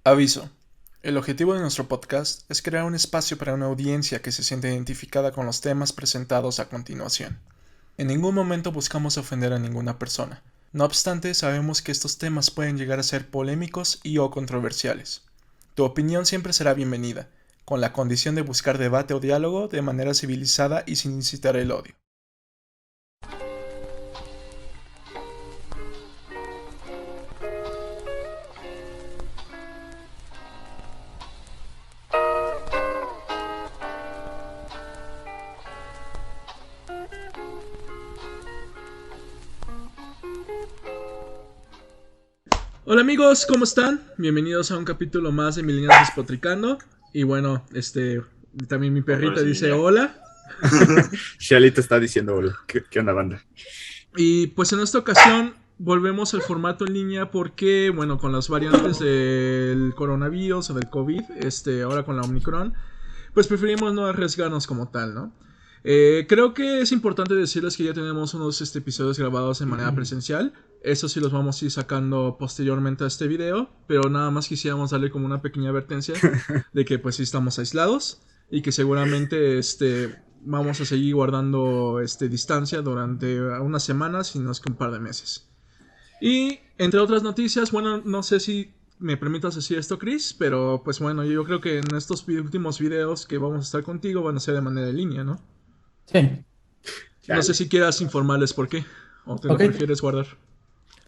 Aviso. El objetivo de nuestro podcast es crear un espacio para una audiencia que se sienta identificada con los temas presentados a continuación. En ningún momento buscamos ofender a ninguna persona. No obstante, sabemos que estos temas pueden llegar a ser polémicos y o controversiales. Tu opinión siempre será bienvenida, con la condición de buscar debate o diálogo de manera civilizada y sin incitar el odio. Hola amigos, ¿cómo están? Bienvenidos a un capítulo más de Millennials Despotricando. Y bueno, también mi perrita dice hola. Shelly te está diciendo hola. ¿Qué onda, banda? Y pues en esta ocasión volvemos al formato en línea porque, bueno, con las variantes del coronavirus o del COVID, ahora con la Omicron, pues preferimos no arriesgarnos como tal, ¿no? Creo que es importante decirles que ya tenemos unos episodios grabados de manera presencial. Eso sí los vamos a ir sacando posteriormente a este video, pero nada más quisiéramos darle como una pequeña advertencia de que pues sí estamos aislados y que seguramente vamos a seguir guardando distancia durante unas semanas y no es que un par de meses. Y entre otras noticias, bueno, no sé si me permitas decir esto, Chris, pero pues bueno, yo creo que en estos últimos videos que vamos a estar contigo van a ser de manera en línea, ¿no? Sí, No sé Chale. si quieras informarles por qué, o te lo ok. prefieres guardar.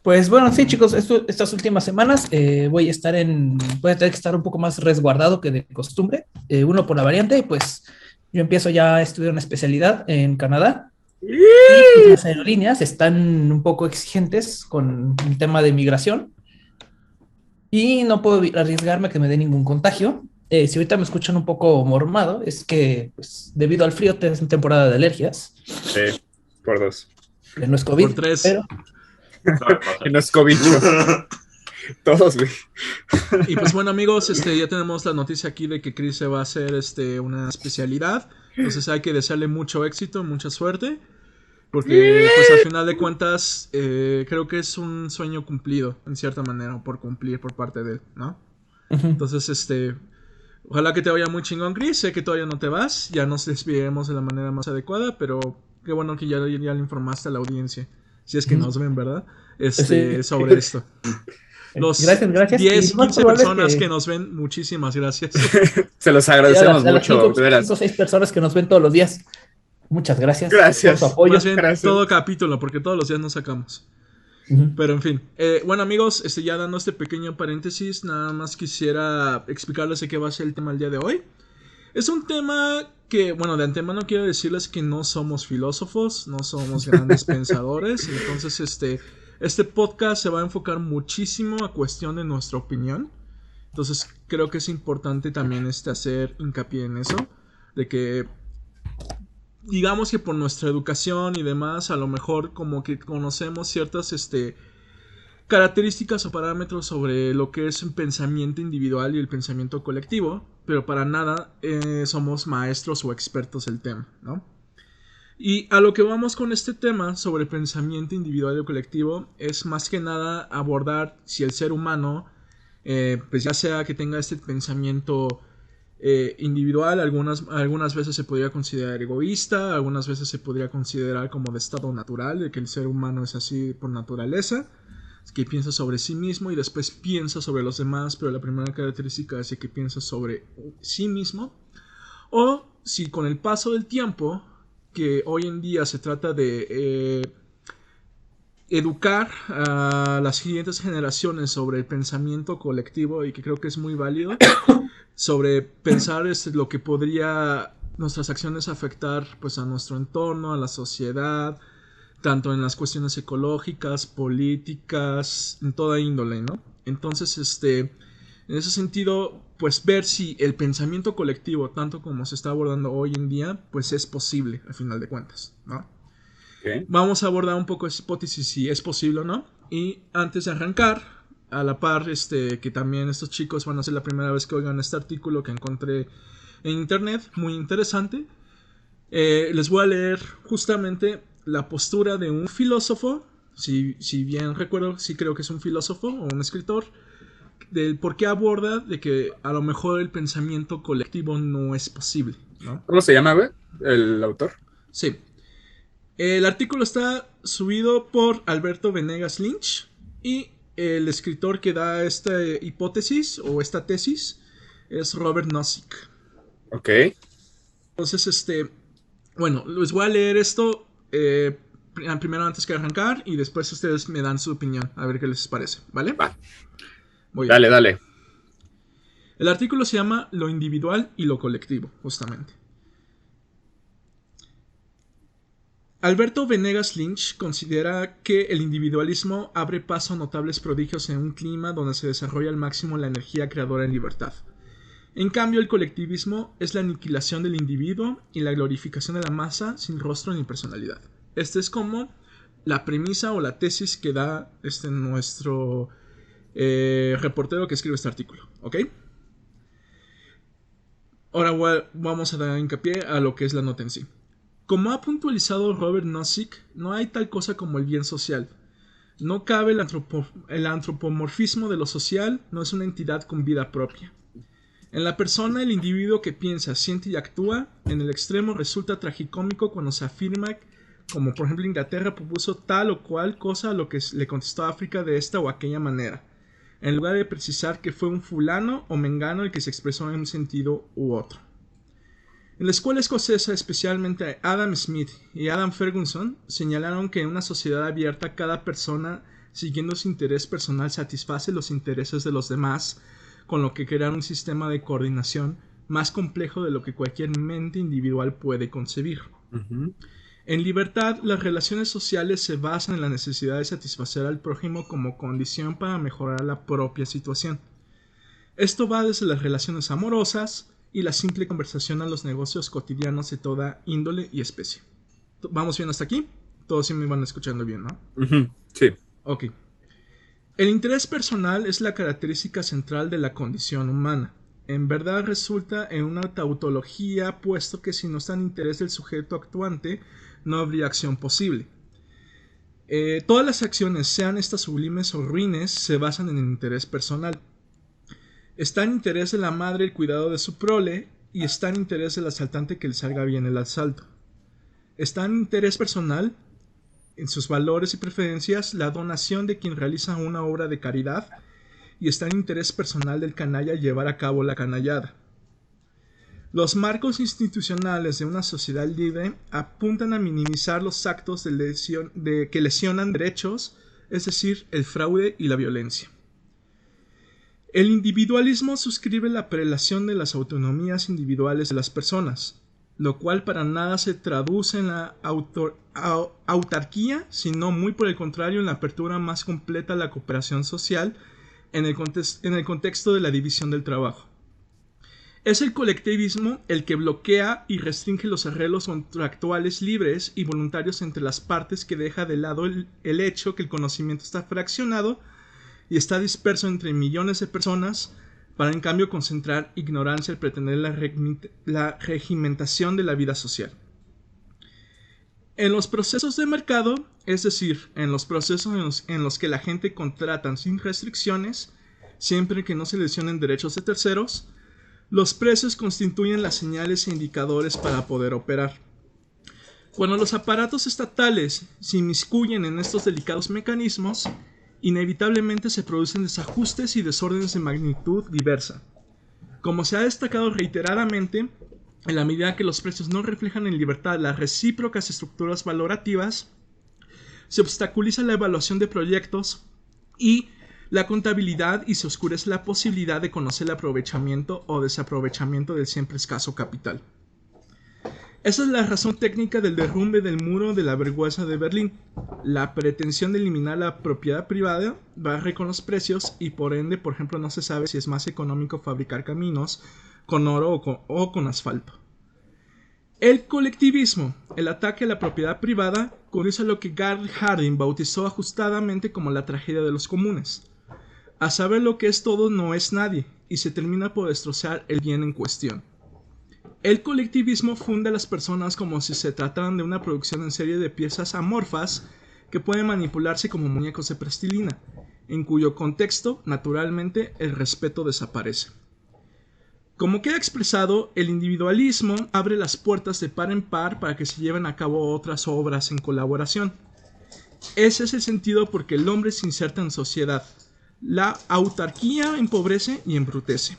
Pues bueno, sí, chicos, estas últimas semanas voy a tener que estar un poco más resguardado que de costumbre. Uno por la variante, pues yo empiezo ya a estudiar una especialidad en Canadá y pues, las aerolíneas están un poco exigentes con el tema de migración y no puedo arriesgarme a que me dé ningún contagio. Si ahorita me escuchan un poco mormado, es que pues, debido al frío es temporada de alergias, Sí, por dos. que no es Por COVID, tres. pero Y no es cobicho. Todos, güey. Y pues bueno amigos, ya tenemos la noticia aquí de que Chris se va a hacer una especialidad. Entonces hay que desearle mucho éxito, mucha suerte. Porque pues al final de cuentas creo que es un sueño cumplido, en cierta manera, por cumplir por parte de él, ¿no? ujú. Entonces, ojalá que te vaya muy chingón, Chris. Sé que todavía no te vas, ya nos despediremos de la manera más adecuada, pero qué bueno que ya le informaste a la audiencia, si es que Ujú. nos ven, ¿verdad? Sí. Sobre esto. Los Gracias, gracias. Y 10 lo más 15 probable es personas que que nos ven, muchísimas gracias. Se los a agradecemos las mucho, de cinco o veras. seis personas que nos ven todos los días, muchas gracias por su Gracias. Más apoyo. bien Gracias. todo capítulo, porque todos los días nos sacamos. Ujú. Pero en fin, bueno amigos, ya dando este pequeño paréntesis, nada más quisiera explicarles de qué va a ser el tema el día de hoy. Es un tema que, bueno, de antemano quiero decirles que no somos filósofos, no somos grandes pensadores, entonces este podcast se va a enfocar muchísimo a cuestión de nuestra opinión. Entonces creo que es importante también hacer hincapié en eso, de que digamos que por nuestra educación y demás, a lo mejor como que conocemos ciertas características o parámetros sobre lo que es un pensamiento individual y el pensamiento colectivo, pero para nada somos maestros o expertos del tema, ¿no? Y a lo que vamos con este tema sobre pensamiento individual y colectivo es más que nada abordar si el ser humano, pues ya sea que tenga este pensamiento individual, algunas veces se podría considerar egoísta, algunas veces se podría considerar como de estado natural, de que el ser humano es así por naturaleza, que piensa sobre sí mismo y después piensa sobre los demás, pero la primera característica es que piensa sobre sí mismo. O si con el paso del tiempo, que hoy en día se trata de educar a las siguientes generaciones sobre el pensamiento colectivo, y que creo que es muy válido, sobre pensar lo que podría nuestras acciones afectar pues a nuestro entorno, a la sociedad, tanto en las cuestiones ecológicas, políticas, en toda índole, ¿no? Entonces, en ese sentido, pues ver si el pensamiento colectivo, tanto como se está abordando hoy en día, pues es posible, al final de cuentas, ¿no? ¿Qué? Vamos a abordar un poco esa hipótesis si es posible o no. Y antes de arrancar, a la par, que también estos chicos van a ser la primera vez que oigan este artículo que encontré en internet, muy interesante. Les voy a leer justamente la postura de un filósofo, si bien recuerdo, sí creo que es un filósofo o un escritor, del por qué aborda de que a lo mejor el pensamiento colectivo no es posible, ¿no? ¿Cómo se llama, güey? El autor. Sí. El artículo está subido por Alberto Venegas Lynch y el escritor que da esta hipótesis o esta tesis es Robert Nozick. Ok. Entonces, bueno, les voy a leer esto primero antes que arrancar y después ustedes me dan su opinión, a ver qué les parece, ¿vale? Va. Muy bien. Dale. El artículo se llama Lo individual y lo colectivo, justamente. Alberto Venegas Lynch considera que el individualismo abre paso a notables prodigios en un clima donde se desarrolla al máximo la energía creadora en libertad. En cambio, el colectivismo es la aniquilación del individuo y la glorificación de la masa sin rostro ni personalidad. Esta es como la premisa o la tesis que da nuestro reportero que escribe este artículo, ¿ok? Ahora vamos a dar hincapié a lo que es la nota en sí. Como ha puntualizado Robert Nozick, no hay tal cosa como el bien social. No cabe el antropomorfismo de lo social, no es una entidad con vida propia. En la persona, el individuo que piensa, siente y actúa, en el extremo resulta tragicómico cuando se afirma, como por ejemplo Inglaterra propuso tal o cual cosa a lo que le contestó África de esta o aquella manera, en lugar de precisar que fue un fulano o mengano el que se expresó en un sentido u otro. En la escuela escocesa, especialmente Adam Smith y Adam Ferguson, señalaron que en una sociedad abierta cada persona, siguiendo su interés personal, satisface los intereses de los demás, con lo que crean un sistema de coordinación más complejo de lo que cualquier mente individual puede concebir. Uh-huh. En libertad, las relaciones sociales se basan en la necesidad de satisfacer al prójimo como condición para mejorar la propia situación. Esto va desde las relaciones amorosas y la simple conversación a los negocios cotidianos de toda índole y especie. ¿Vamos bien hasta aquí? Todos sí me van escuchando bien, ¿no? Uh-huh. Sí. Ok. El interés personal es la característica central de la condición humana. En verdad resulta en una tautología, puesto que si no está en interés del sujeto actuante, no habría acción posible. Todas las acciones, sean estas sublimes o ruines, se basan en el interés personal. Está en interés de la madre el cuidado de su prole, y está en interés del asaltante que le salga bien el asalto. Está en interés personal, en sus valores y preferencias, la donación de quien realiza una obra de caridad, y está en interés personal del canalla llevar a cabo la canallada. Los marcos institucionales de una sociedad libre apuntan a minimizar los actos que lesionan derechos, es decir, el fraude y la violencia. El individualismo suscribe la prelación de las autonomías individuales de las personas, lo cual para nada se traduce en la autarquía, sino muy por el contrario en la apertura más completa a la cooperación social en el contexto de la división del trabajo. Es el colectivismo el que bloquea y restringe los arreglos contractuales libres y voluntarios entre las partes, que deja de lado el hecho que el conocimiento está fraccionado y está disperso entre millones de personas, para en cambio concentrar ignorancia al pretender la regimentación de la vida social. En los procesos de mercado, es decir, en los procesos en los que la gente contrata sin restricciones, siempre que no se lesionen derechos de terceros, los precios constituyen las señales e indicadores para poder operar. Cuando los aparatos estatales se inmiscuyen en estos delicados mecanismos, inevitablemente se producen desajustes y desórdenes de magnitud diversa. Como se ha destacado reiteradamente, en la medida que los precios no reflejan en libertad las recíprocas estructuras valorativas, se obstaculiza la evaluación de proyectos y la contabilidad, y se oscurece la posibilidad de conocer el aprovechamiento o desaprovechamiento del siempre escaso capital. Esa es la razón técnica del derrumbe del muro de la vergüenza de Berlín. La pretensión de eliminar la propiedad privada barre con los precios, y por ende, por ejemplo, no se sabe si es más económico fabricar caminos con oro o con asfalto. El colectivismo, el ataque a la propiedad privada, conduce a lo que Garry Hardin bautizó ajustadamente como la tragedia de los comunes. A saber, lo que es todo no es nadie, y se termina por destrozar el bien en cuestión. El colectivismo funde a las personas como si se trataran de una producción en serie de piezas amorfas que pueden manipularse como muñecos de plastilina, en cuyo contexto, naturalmente, el respeto desaparece. Como queda expresado, el individualismo abre las puertas de par en par para que se lleven a cabo otras obras en colaboración. Ese es el sentido por que el hombre se inserta en sociedad. La autarquía empobrece y embrutece.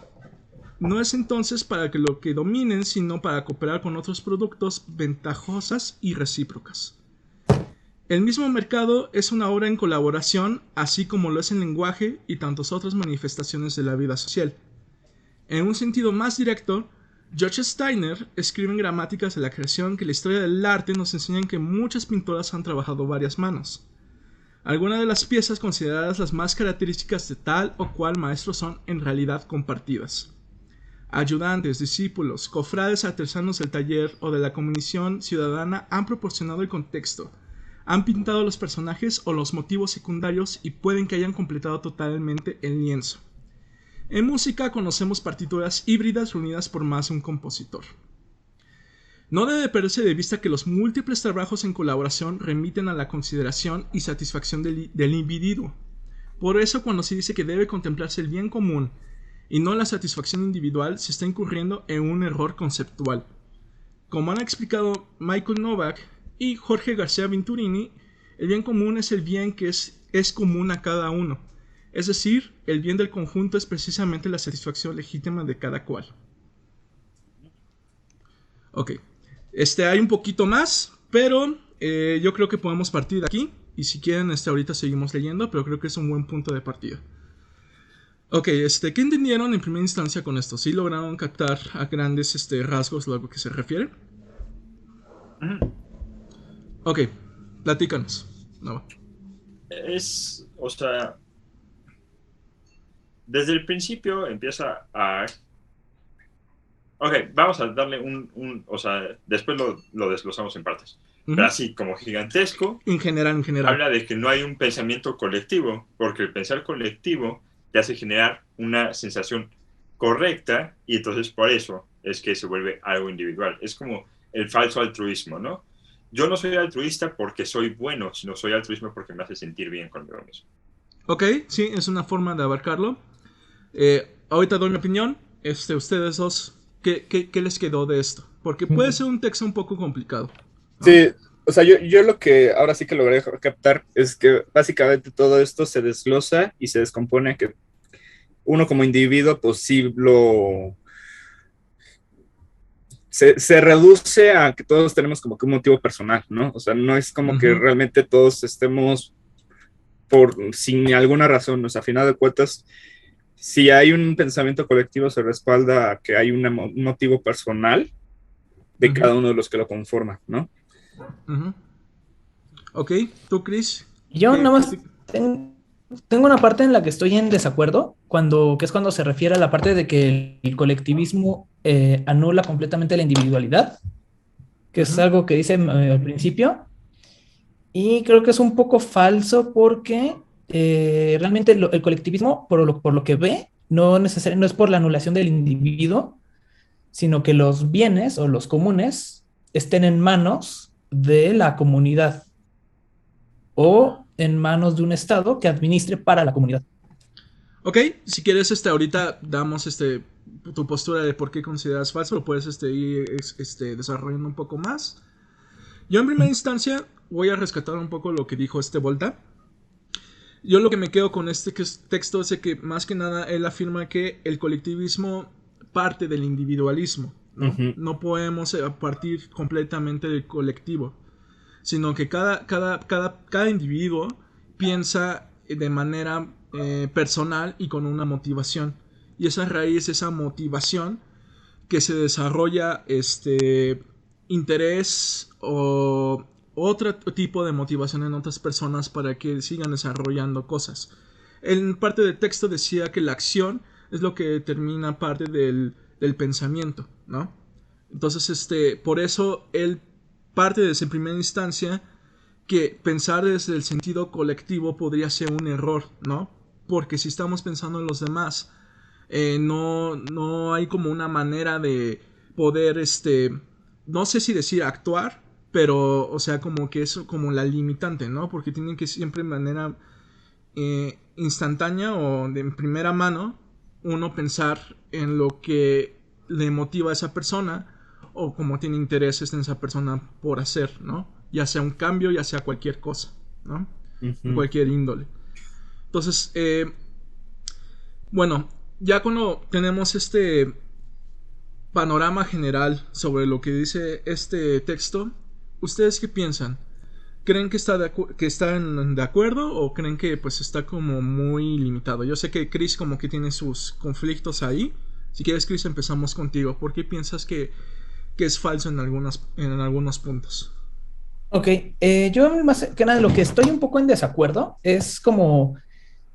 No es entonces para que lo que dominen, sino para cooperar con otros productos ventajosas y recíprocas. El mismo mercado es una obra en colaboración, así como lo es el lenguaje y tantas otras manifestaciones de la vida social. En un sentido más directo, George Steiner escribe en Gramáticas de la Creación que la historia del arte nos enseña que muchas pintoras han trabajado varias manos. Algunas de las piezas consideradas las más características de tal o cual maestro son en realidad compartidas. Ayudantes, discípulos, cofrades artesanos del taller o de la comisión ciudadana han proporcionado el contexto, han pintado los personajes o los motivos secundarios y pueden que hayan completado totalmente el lienzo. En música conocemos partituras híbridas reunidas por más de un compositor. No debe perderse de vista que los múltiples trabajos en colaboración remiten a la consideración y satisfacción del individuo. Por eso, cuando se dice que debe contemplarse el bien común y no la satisfacción individual, se está incurriendo en un error conceptual. Como han explicado Michael Novak y Jorge García Venturini, el bien común es el bien que es común a cada uno. Es decir, el bien del conjunto es precisamente la satisfacción legítima de cada cual. Ok, hay un poquito más, pero yo creo que podemos partir de aquí. Y si quieren, ahorita seguimos leyendo, pero creo que es un buen punto de partida. Ok, ¿qué entendieron en primera instancia con esto? ¿Sí lograron captar a grandes rasgos lo que se refiere? Ok, platícanos. No. O sea, desde el principio empieza a... Ok, vamos a darle o sea, después lo desglosamos en partes. Pero así, como gigantesco... En general. Habla de que no hay un pensamiento colectivo, porque el pensar colectivo te hace generar una sensación correcta, y entonces por eso es que se vuelve algo individual. Es como el falso altruismo, ¿no? Yo no soy altruista porque soy bueno, sino soy altruismo porque me hace sentir bien conmigo mismo. Ok, sí, es una forma de abarcarlo. Ahorita doy mi opinión. Ustedes dos, ¿qué les quedó de esto? Porque puede ser un texto un poco complicado, ¿no? Sí, o sea, yo lo que ahora sí que logré captar es que básicamente todo esto se desglosa y se descompone, que uno como individuo, pues sí se reduce a que todos tenemos como que un motivo personal, ¿no? O sea, no es como que realmente todos estemos sin alguna razón. O sea, a final de cuentas, si hay un pensamiento colectivo, se respalda a que hay un motivo personal de cada uno de los que lo conforman, ¿no? Ok, ¿tú, Chris? Yo nada más tengo una parte en la que estoy en desacuerdo, que es cuando se refiere a la parte de que el colectivismo anula completamente la individualidad, que es algo que dice al principio, y creo que es un poco falso porque realmente el colectivismo, por lo que ve, no es por la anulación del individuo, sino que los bienes o los comunes estén en manos de la comunidad o en manos de un Estado que administre para la comunidad. Ok, si quieres, ahorita damos tu postura de por qué consideras falso, lo puedes ir desarrollando un poco más. Yo en primera instancia voy a rescatar un poco lo que dijo Volta. Yo lo que me quedo con texto es que más que nada él afirma que el colectivismo parte del individualismo, ¿no? No podemos partir completamente del colectivo, sino que cada individuo piensa de manera personal y con una motivación. Y esa raíz, esa motivación que se desarrolla interés o otro tipo de motivación en otras personas para que sigan desarrollando cosas. En parte del texto decía que la acción es lo que determina parte del pensamiento, ¿no? Entonces, por eso él parte desde primera instancia que pensar desde el sentido colectivo podría ser un error, ¿no? Porque si estamos pensando en los demás, no hay como una manera de poder, no sé si decir actuar, pero, o sea, como que es como la limitante, ¿no? Porque tienen que siempre de manera instantánea o en primera mano uno pensar en lo que le motiva a esa persona o como tiene intereses en esa persona por hacer, ¿no? Ya sea un cambio, ya sea cualquier cosa, ¿no? Cualquier índole. Entonces, bueno, ya cuando tenemos este panorama general sobre lo que dice este texto, ¿ustedes qué piensan? ¿Creen que están de acuerdo o creen que pues está como muy limitado? Yo sé que Chris como que tiene sus conflictos ahí. Si quieres, Chris, empezamos contigo. ¿Por qué piensas que es falso en algunos puntos? Ok, yo más que nada lo que estoy un poco en desacuerdo es como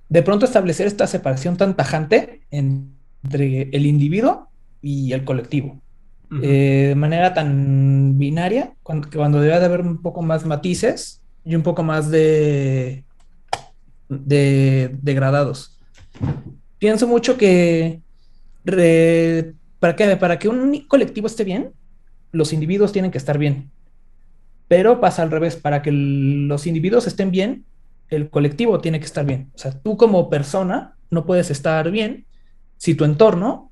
de pronto establecer esta separación tan tajante entre el individuo y el colectivo. De manera tan binaria, cuando debe de haber un poco más matices y un poco más de degradados. Pienso mucho que para que un colectivo esté bien, los individuos tienen que estar bien. Pero pasa al revés, para que los individuos estén bien, el colectivo tiene que estar bien. O sea, tú como persona no puedes estar bien si tu entorno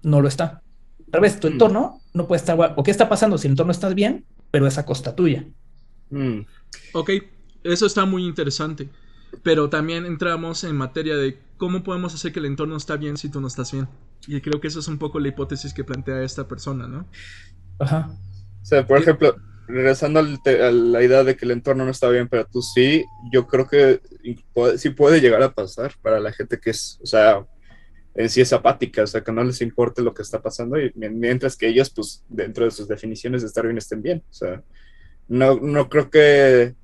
no lo está. Al revés, tu entorno no puede estar o qué está pasando si el entorno está bien, pero es a costa tuya. Ok, eso está muy interesante. Pero también entramos en materia de cómo podemos hacer que el entorno está bien si tú no estás bien. Y creo que eso es un poco la hipótesis que plantea esta persona, ¿no? Ajá. O sea, por ejemplo, regresando a la idea de que el entorno no está bien, pero tú sí, yo creo que sí puede llegar a pasar para la gente que es, o sea, en sí es apática, o sea, que no les importe lo que está pasando, y mientras que ellos, pues, dentro de sus definiciones de estar bien, estén bien. O sea, no creo que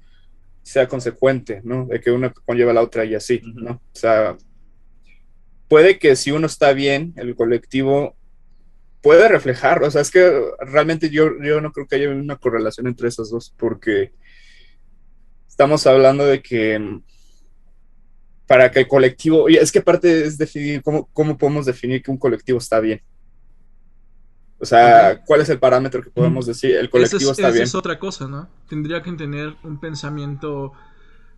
sea consecuente, ¿no? De que una conlleva a la otra y así, ¿no? O sea, puede que si uno está bien, el colectivo puede reflejar, o sea, es que realmente yo no creo que haya una correlación entre esas dos, porque estamos hablando de que para que el colectivo, y es que aparte es definir cómo podemos definir que un colectivo está bien. O sea, ¿cuál es el parámetro que podemos decir? El colectivo está bien. Esa es otra cosa, ¿no? Tendría que tener un pensamiento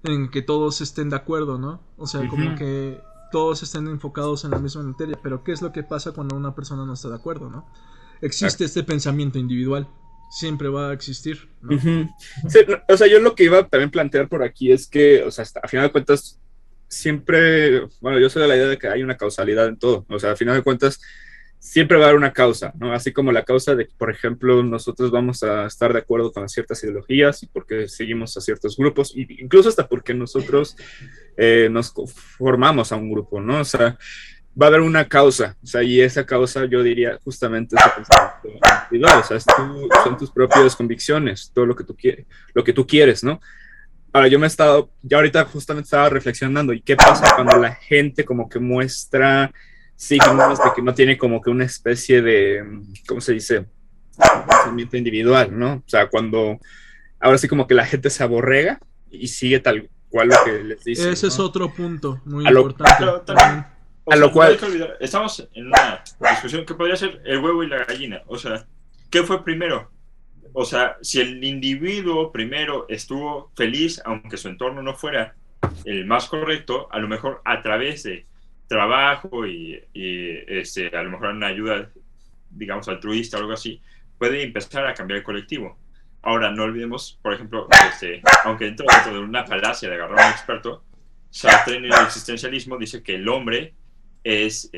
en que todos estén de acuerdo, ¿no? O sea, como que todos estén enfocados en la misma materia. Pero ¿qué es lo que pasa cuando una persona no está de acuerdo, ¿no? Existe este pensamiento individual. Siempre va a existir, ¿no? Sí, o sea, yo lo que iba a también plantear por aquí es que, o sea, a final de cuentas, siempre, bueno, yo soy de la idea de que hay una causalidad en todo. O sea, a final de cuentas, siempre va a haber una causa, ¿no? Así como la causa de que, por ejemplo, nosotros vamos a estar de acuerdo con ciertas ideologías y porque seguimos a ciertos grupos, e incluso hasta porque nosotros nos formamos a un grupo, ¿no? O sea, va a haber una causa, o sea, y esa causa yo diría justamente es el pensamiento individual, o sea, son tus propias convicciones, todo lo que tú quieres, ¿no? Ahora, ya ahorita justamente estaba reflexionando, ¿y qué pasa cuando la gente como que muestra signos de que no tiene como que una especie de, ¿cómo se dice? Pensamiento individual, ¿no? O sea, cuando ahora sí como que la gente se aborrega y sigue tal cual lo que les dice. Ese ¿no? Es otro punto muy importante. A lo cual... No hay que olvidar, estamos en una discusión que podría ser el huevo y la gallina. O sea, ¿qué fue primero? O sea, si el individuo primero estuvo feliz, aunque su entorno no fuera el más correcto, a lo mejor a través de trabajo y a lo mejor una ayuda, digamos, altruista o algo así, puede empezar a cambiar el colectivo. Ahora, no olvidemos, por ejemplo, aunque dentro de una falacia de agarrar a un experto, Sartre en el existencialismo dice que el hombre es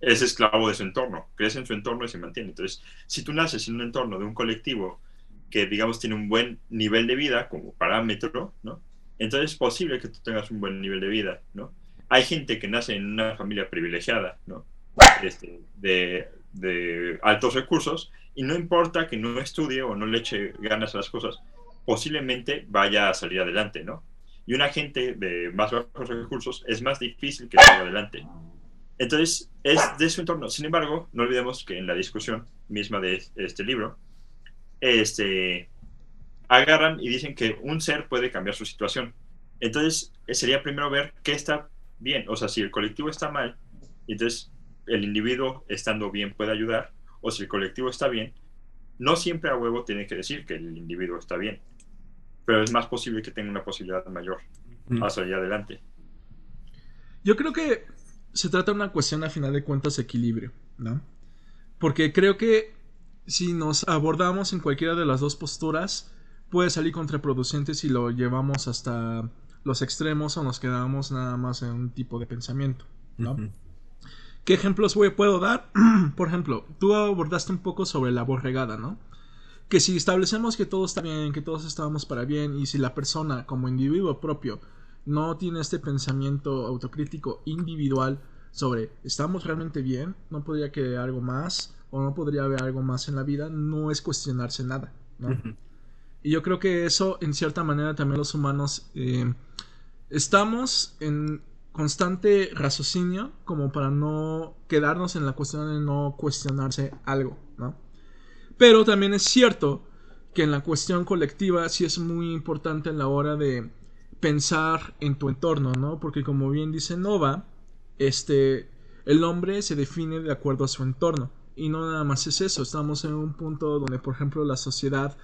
esclavo de su entorno, crece en su entorno y se mantiene. Entonces, si tú naces en un entorno de un colectivo que, digamos, tiene un buen nivel de vida como parámetro, ¿no? Entonces es posible que tú tengas un buen nivel de vida, ¿no? Hay gente que nace en una familia privilegiada, ¿no? De altos recursos, y no importa que no estudie o no le eche ganas a las cosas, posiblemente vaya a salir adelante, ¿no? Y una gente de más bajos recursos es más difícil que salga adelante. Entonces, es de su entorno. Sin embargo, no olvidemos que en la discusión misma de este libro, agarran y dicen que un ser puede cambiar su situación. Entonces, sería primero ver qué está bien. O sea, si el colectivo está mal, entonces el individuo estando bien puede ayudar, o si el colectivo está bien, no siempre a huevo tiene que decir que el individuo está bien. pero es más posible que tenga una posibilidad mayor a salir adelante. Yo creo que se trata de una cuestión a final de cuentas de equilibrio, ¿no? Porque creo que si nos abordamos en cualquiera de las dos posturas, puede salir contraproducente si lo llevamos hasta los extremos o nos quedamos nada más en un tipo de pensamiento, ¿no? ¿Qué ejemplos puedo dar? Por ejemplo, tú abordaste un poco sobre la borregada, ¿no? Que si establecemos que todo está bien, que todos estamos para bien, y si la persona como individuo propio no tiene este pensamiento autocrítico individual sobre ¿estamos realmente bien? ¿No podría querer algo más? ¿O no podría haber algo más en la vida? No es cuestionarse nada, ¿no? Y yo creo que eso, en cierta manera, también los humanos estamos en constante raciocinio como para no quedarnos en la cuestión de no cuestionarse algo, ¿no? Pero también es cierto que en la cuestión colectiva sí es muy importante en la hora de pensar en tu entorno, ¿no? Porque como bien dice Nova, el hombre se define de acuerdo a su entorno. Y no nada más es eso, estamos en un punto donde, por ejemplo, la sociedad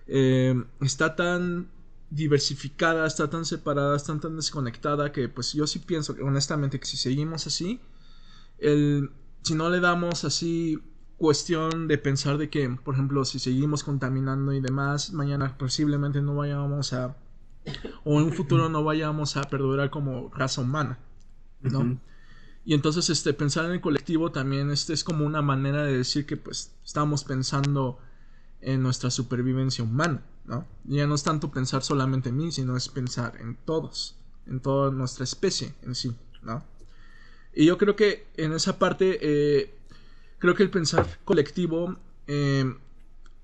está tan diversificada, está tan separada, está tan desconectada que pues yo sí pienso que honestamente que si seguimos así, si no le damos así cuestión de pensar de que, por ejemplo, si seguimos contaminando y demás, mañana posiblemente no vayamos a, o en un futuro no vayamos a perdurar como raza humana, ¿no? Y entonces pensar en el colectivo también es como una manera de decir que pues estamos pensando en nuestra supervivencia humana, ¿no? Ya no es tanto pensar solamente en mí, sino es pensar en todos, en toda nuestra especie en sí, ¿no? Y yo creo que en esa parte, creo que el pensar colectivo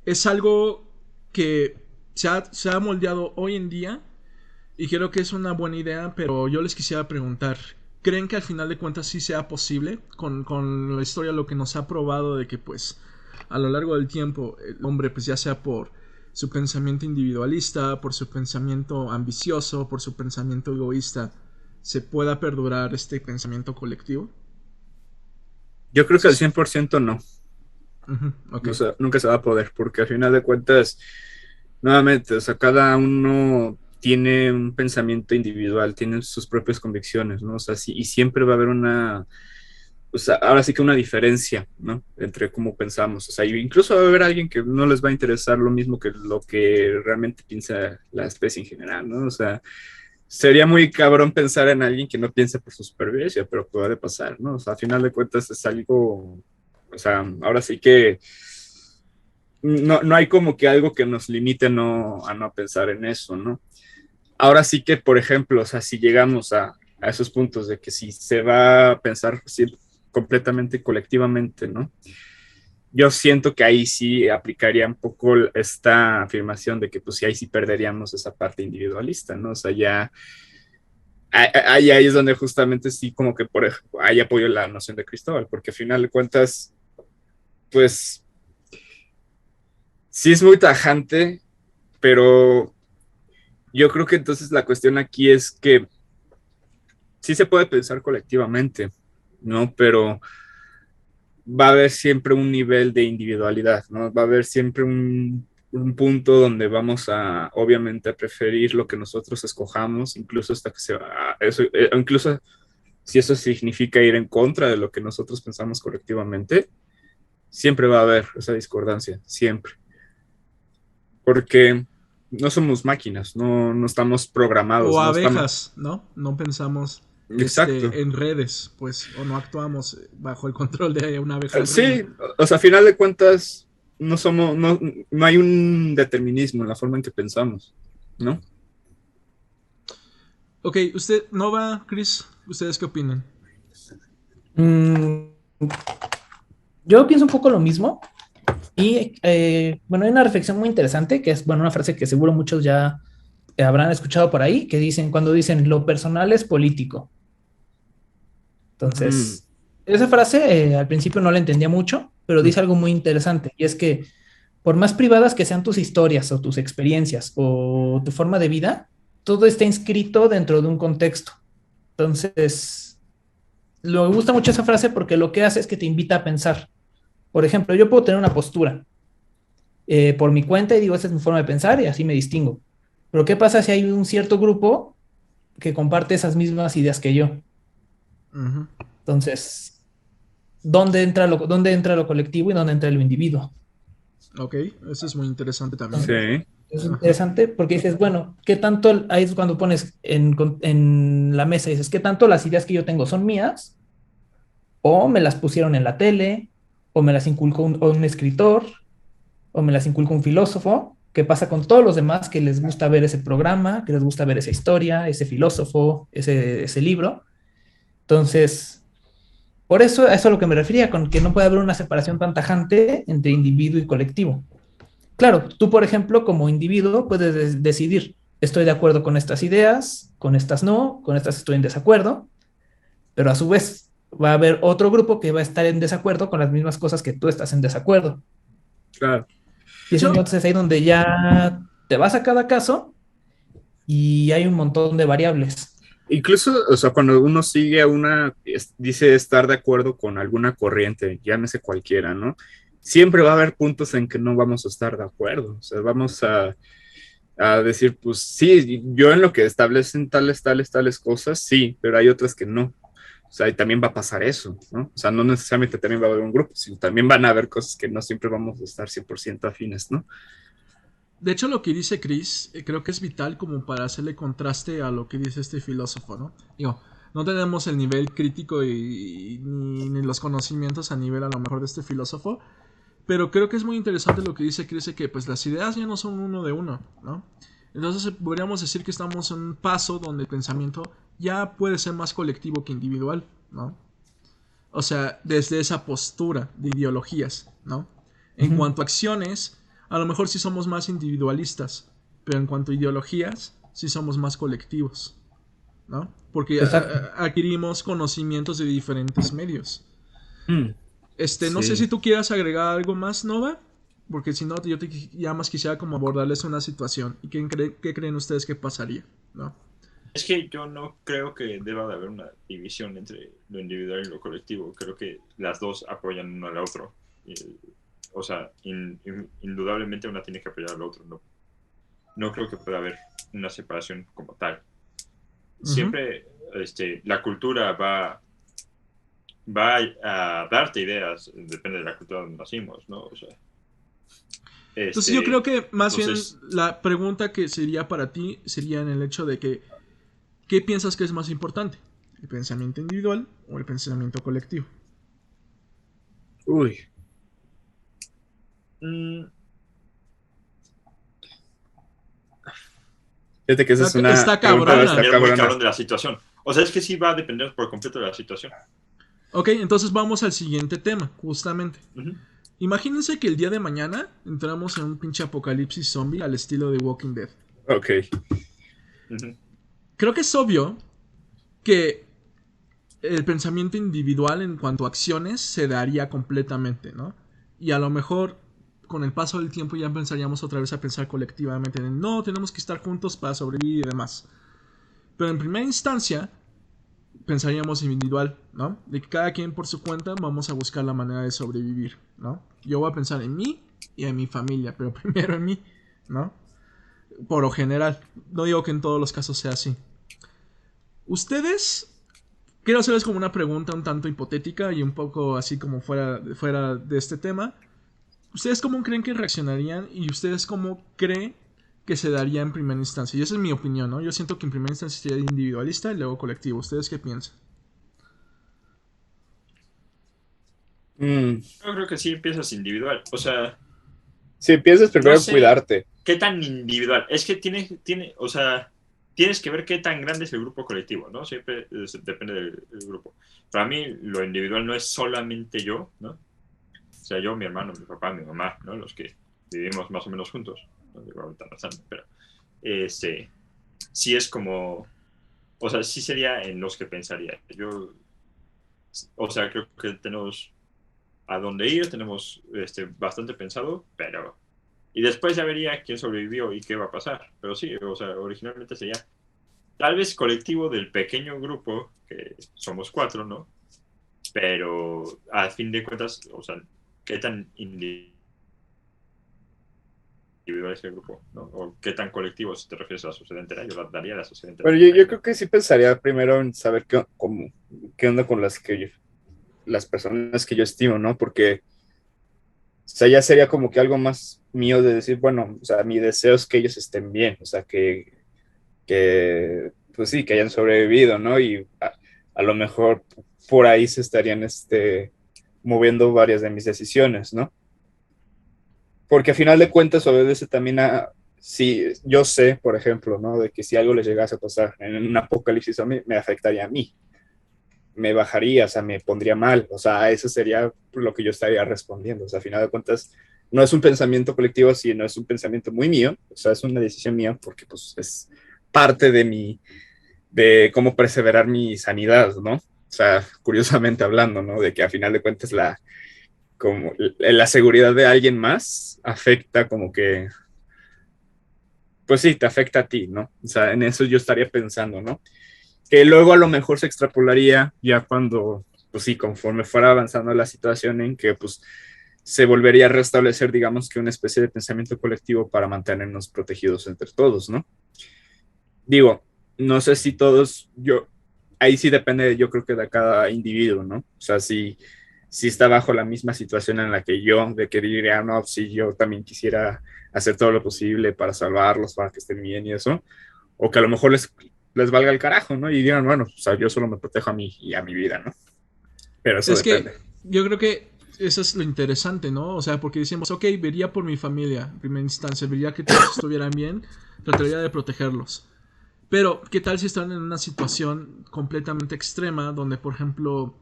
es algo que se ha moldeado hoy en día y creo que es una buena idea, pero yo les quisiera preguntar, ¿creen que al final de cuentas sí sea posible? Con la historia lo que nos ha probado de que pues a lo largo del tiempo el hombre pues ya sea por su pensamiento individualista, por su pensamiento ambicioso, por su pensamiento egoísta, se pueda perdurar este pensamiento colectivo. Yo creo que al 100% no. Okay. O sea, nunca se va a poder, porque al final de cuentas, nuevamente, o sea, cada uno tiene un pensamiento individual, tiene sus propias convicciones, ¿no? O sea, sí, y siempre va a haber una, o sea, ahora sí que una diferencia, ¿no? Entre cómo pensamos. O sea, incluso va a haber alguien que no les va a interesar lo mismo que lo que realmente piensa la especie en general, ¿no? O sea, sería muy cabrón pensar en alguien que no piensa por su supervivencia, pero puede pasar, ¿no? O sea, a final de cuentas es algo, o sea, ahora sí que no hay como que algo que nos limite a no pensar en eso, ¿no? Ahora sí que, por ejemplo, o sea, si llegamos a esos puntos de que si se va a pensar completamente colectivamente, ¿no? Yo siento que ahí sí aplicaría un poco esta afirmación de que pues sí, ahí sí perderíamos esa parte individualista, ¿no? O sea, ya ahí es donde justamente sí como que por ejemplo, ahí apoyo la noción de Cristóbal, porque al final de cuentas, pues sí es muy tajante, pero yo creo que entonces la cuestión aquí es que sí se puede pensar colectivamente, ¿no? Pero va a haber siempre un nivel de individualidad, ¿no? Va a haber siempre un punto donde vamos a, obviamente, a preferir lo que nosotros escojamos, incluso hasta que incluso si eso significa ir en contra de lo que nosotros pensamos colectivamente, siempre va a haber esa discordancia, siempre. Porque no somos máquinas, no estamos programados. O no abejas, ¿no? No pensamos Exacto. en redes, pues, o no actuamos bajo el control de una abeja. Sí, o sea, a final de cuentas, no hay un determinismo en la forma en que pensamos, ¿no? Ok, usted, Nova, Chris, ¿ustedes qué opinan? Yo pienso un poco lo mismo. Y bueno, hay una reflexión muy interesante que es, bueno, una frase que seguro muchos ya habrán escuchado por ahí, que dicen, cuando dicen, lo personal es político. Entonces, esa frase al principio no la entendía mucho, pero dice algo muy interesante, y es que por más privadas que sean tus historias o tus experiencias o tu forma de vida, todo está inscrito dentro de un contexto. Entonces, me gusta mucho esa frase porque lo que hace es que te invita a pensar. Por ejemplo, yo puedo tener una postura por mi cuenta y digo, esa es mi forma de pensar y así me distingo. Pero ¿qué pasa si hay un cierto grupo que comparte esas mismas ideas que yo? Ujú. Entonces, dónde entra lo colectivo y dónde entra lo individuo? Ok, eso es muy interesante también. Entonces, Sí. es Ajá. interesante porque dices, bueno, ¿qué tanto? Ahí es cuando pones en la mesa, dices, ¿qué tanto las ideas que yo tengo son mías? O me las pusieron en la tele, o me las inculcó un escritor, o me las inculcó un filósofo. ¿Qué pasa con todos los demás que les gusta ver ese programa, que les gusta ver esa historia, ese filósofo, ese libro? Entonces, por eso, a eso es a lo que me refería, con que no puede haber una separación tan tajante entre individuo y colectivo. Claro, tú, por ejemplo, como individuo, puedes decidir, estoy de acuerdo con estas ideas, con estas no, con estas estoy en desacuerdo, pero a su vez va a haber otro grupo que va a estar en desacuerdo con las mismas cosas que tú estás en desacuerdo. Claro. Y es Yo, entonces ahí donde ya te vas a cada caso y hay un montón de variables. Incluso, o sea, cuando uno sigue a dice estar de acuerdo con alguna corriente, llámese cualquiera, ¿no? Siempre va a haber puntos en que no vamos a estar de acuerdo. O sea, vamos a decir, pues sí, yo en lo que establecen tales cosas, sí, pero hay otras que no. O sea, y también va a pasar eso, ¿no? O sea, no necesariamente también va a haber un grupo, sino también van a haber cosas que no siempre vamos a estar 100% afines, ¿no? de hecho, lo que dice Chris, creo que es vital como para hacerle contraste a lo que dice este filósofo, ¿no? Digo, no tenemos el nivel crítico ni los conocimientos a nivel a lo mejor de este filósofo, pero creo que es muy interesante lo que dice Chris, que pues las ideas ya no son uno de uno, ¿no? Entonces podríamos decir que estamos en un paso donde el pensamiento ya puede ser más colectivo que individual, ¿no? O sea, desde esa postura de ideologías, ¿no? En Ujú. cuanto a acciones, a lo mejor sí somos más individualistas, pero en cuanto a ideologías, sí somos más colectivos, ¿no? Porque Exacto. adquirimos conocimientos de diferentes medios. Mm, No sé si sí. tú quieras agregar algo más, Nova, porque si no, yo ya más quisiera como abordarles una situación. ¿Y qué creen ustedes que pasaría? ¿No? Es que yo no creo que deba de haber una división entre lo individual y lo colectivo. Creo que las dos apoyan uno al otro. Y, o sea, indudablemente una tiene que apoyar al otro. No, no creo que pueda haber una separación como tal. Ujú. Siempre la cultura va a darte ideas, depende de la cultura donde nacimos, ¿no? O sea, Entonces yo creo que más bien entonces, la pregunta que sería para ti sería en el hecho de que ¿qué piensas que es más importante? ¿El pensamiento individual o el pensamiento colectivo? Uy, mm, fíjate que esa es una Está pregunta va a cabrona. bastante depender muy cabrona. cabrón de la situación. O sea, es que sí va a depender por completo de la situación. Ok, entonces vamos al siguiente tema, justamente. Ujú, Imagínense que el día de mañana entramos en un pinche apocalipsis zombie al estilo de Walking Dead. Ok. ujú. Creo que es obvio que el pensamiento individual en cuanto a acciones se daría completamente, ¿no? Y a lo mejor con el paso del tiempo ya empezaríamos otra vez a pensar colectivamente en no, tenemos que estar juntos para sobrevivir y demás. Pero en primera instancia pensaríamos individual, ¿no? De que cada quien por su cuenta vamos a buscar la manera de sobrevivir, ¿no? Yo voy a pensar en mí y en mi familia, pero primero en mí, ¿no? Por lo general, no digo que en todos los casos sea así. Ustedes, quiero hacerles como una pregunta un tanto hipotética y un poco así como fuera de este tema. ¿Ustedes cómo creen que reaccionarían y ustedes cómo creen que se daría en primera instancia? Y esa es mi opinión, ¿no? Yo siento que en primera instancia sería individualista y luego colectivo. ¿Ustedes qué piensan? Mm, Yo creo que sí empiezas individual. O sea, si piensas no primero en sé cuidarte. qué tan individual. Es que o sea, tienes que ver qué tan grande es el grupo colectivo, ¿no? Siempre depende del grupo. Para mí, lo individual no es solamente yo, ¿no? O sea, yo, mi hermano, mi papá, mi mamá, ¿no? Los que vivimos más o menos juntos. No digo ahorita bastante, pero sí es como, o sea, sí sería en los que pensaría. Yo, o sea, creo que tenemos a dónde ir, tenemos bastante pensado, pero... Y después ya vería quién sobrevivió y qué va a pasar. Pero sí, o sea, originalmente sería tal vez colectivo del pequeño grupo, que somos cuatro, ¿no? Pero a fin de cuentas, o sea, qué tan individuales del grupo, ¿no? O qué tan colectivo, si te refieres a la sociedad entera, yo daría a la sociedad entera. Pero yo creo que sí pensaría primero en saber qué onda con las personas que yo estimo, ¿no? Porque, o sea, ya sería como que algo más mío de decir, bueno, o sea, mi deseo es que ellos estén bien, o sea, pues sí, que hayan sobrevivido, ¿no? Y a lo mejor por ahí se estarían, moviendo varias de mis decisiones, ¿no? Porque a final de cuentas obedece también si yo sé, por ejemplo, ¿no? De que si algo les llegase a pasar en un apocalipsis a mí, me afectaría a mí, me bajaría, o sea, me pondría mal, o sea, eso sería lo que yo estaría respondiendo, o sea, a final de cuentas no es un pensamiento colectivo, sino es un pensamiento muy mío, o sea, es una decisión mía porque pues es parte de cómo perseverar mi sanidad, ¿no? O sea, curiosamente hablando, ¿no? De que a final de cuentas como la seguridad de alguien más afecta como que, pues sí, te afecta a ti, ¿no? O sea, en eso yo estaría pensando, ¿no? Que luego a lo mejor se extrapolaría ya cuando, pues sí, conforme fuera avanzando la situación en que, pues, se volvería a restablecer, digamos que una especie de pensamiento colectivo para mantenernos protegidos entre todos, ¿no? Digo, no sé si todos, ahí sí depende, yo creo que de cada individuo, ¿no? O sea, si está bajo la misma situación en la que yo, de que diría, no, si yo también quisiera hacer todo lo posible para salvarlos, para que estén bien y eso, o que a lo mejor les valga el carajo, ¿no? Y digan, bueno, o sea, yo solo me protejo a mí y a mi vida, ¿no? Pero eso Es depende. que yo creo que eso es lo interesante, ¿no? O sea, porque decimos, ok, vería por mi familia en primera instancia, vería que todos estuvieran bien, trataría de protegerlos. Pero, ¿qué tal si están en una situación completamente extrema donde, por ejemplo,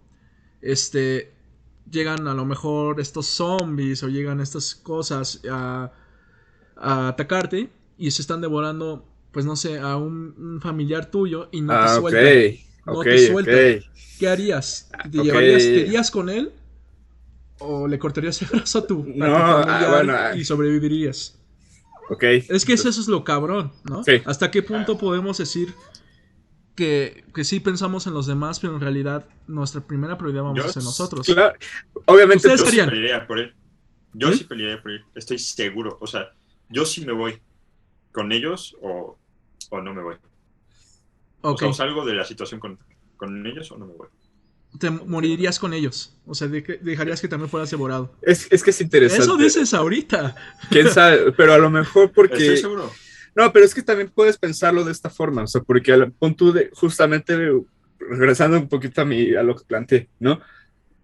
llegan a lo mejor estos zombies o llegan estas cosas a atacarte y se están devorando, pues no sé, a un familiar tuyo y no te Ok, sueltan? No ok, te sueltan. ok, ¿Qué harías? ¿Te ok. llevarías, te irías con él o le cortarías el brazo a No, tu familiar bueno, y sobrevivirías? ok. Es que eso es lo cabrón, ¿no? Sí, ¿Hasta qué punto podemos decir que sí pensamos en los demás, pero en realidad nuestra primera prioridad vamos a ser nosotros? claro. Obviamente, ¿Ustedes Yo sí harían? pelearía por él. Yo ¿Mm? sí pelearía por él. Estoy seguro. O sea, yo sí me voy con ellos o no me voy. O Ok. sea, o salgo de la situación con ellos o no me voy. Te Como quiero, ¿no? morirías con ellos. O sea, dejarías que también fueras devorado. Es que es Eso interesante. dices ahorita. Quién sabe, pero a lo mejor Estoy porque. seguro. No, pero es que también puedes pensarlo de esta forma, o sea, porque al punto de, justamente, regresando un poquito a lo que planteé, ¿no?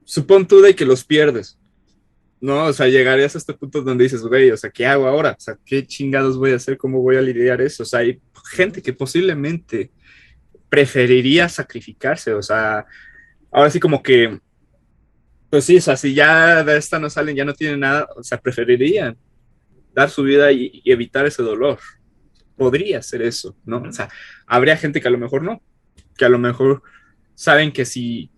Supón tú de que los pierdes, ¿no? O sea, llegarías a este punto donde dices, güey, o sea, ¿qué hago ahora? O sea, ¿qué chingados voy a hacer? ¿Cómo voy a lidiar eso? O sea, hay gente que posiblemente preferiría sacrificarse, o sea, ahora sí como que, pues sí, o sea, si ya de esta no salen, ya no tienen nada, o sea, preferirían dar su vida y evitar ese dolor. Podría ser eso, ¿no? O sea, habría gente que a lo mejor no, que a lo mejor saben que sí,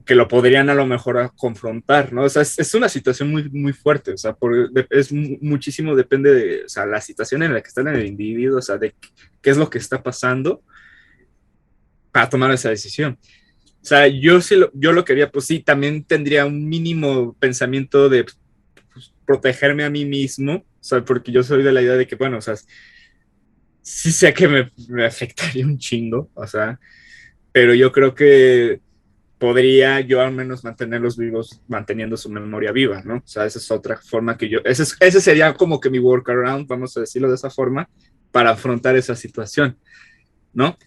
que lo podrían a lo mejor confrontar, ¿no? O sea, es una situación muy, muy fuerte, o sea, muchísimo depende de, o sea, la situación en la que está en el individuo, o sea, de qué es lo que está pasando para tomar esa decisión. O sea, yo lo quería, pues sí, también tendría un mínimo pensamiento de pues, protegerme a mí mismo, o sea, porque yo soy de la idea de que, bueno, o sea, sí sé que me afectaría un chingo, o sea, pero yo creo que podría yo al menos mantenerlos vivos, manteniendo su memoria viva, ¿no? O sea, esa es otra forma que ese sería como que mi workaround, vamos a decirlo de esa forma, para afrontar esa situación, ¿no?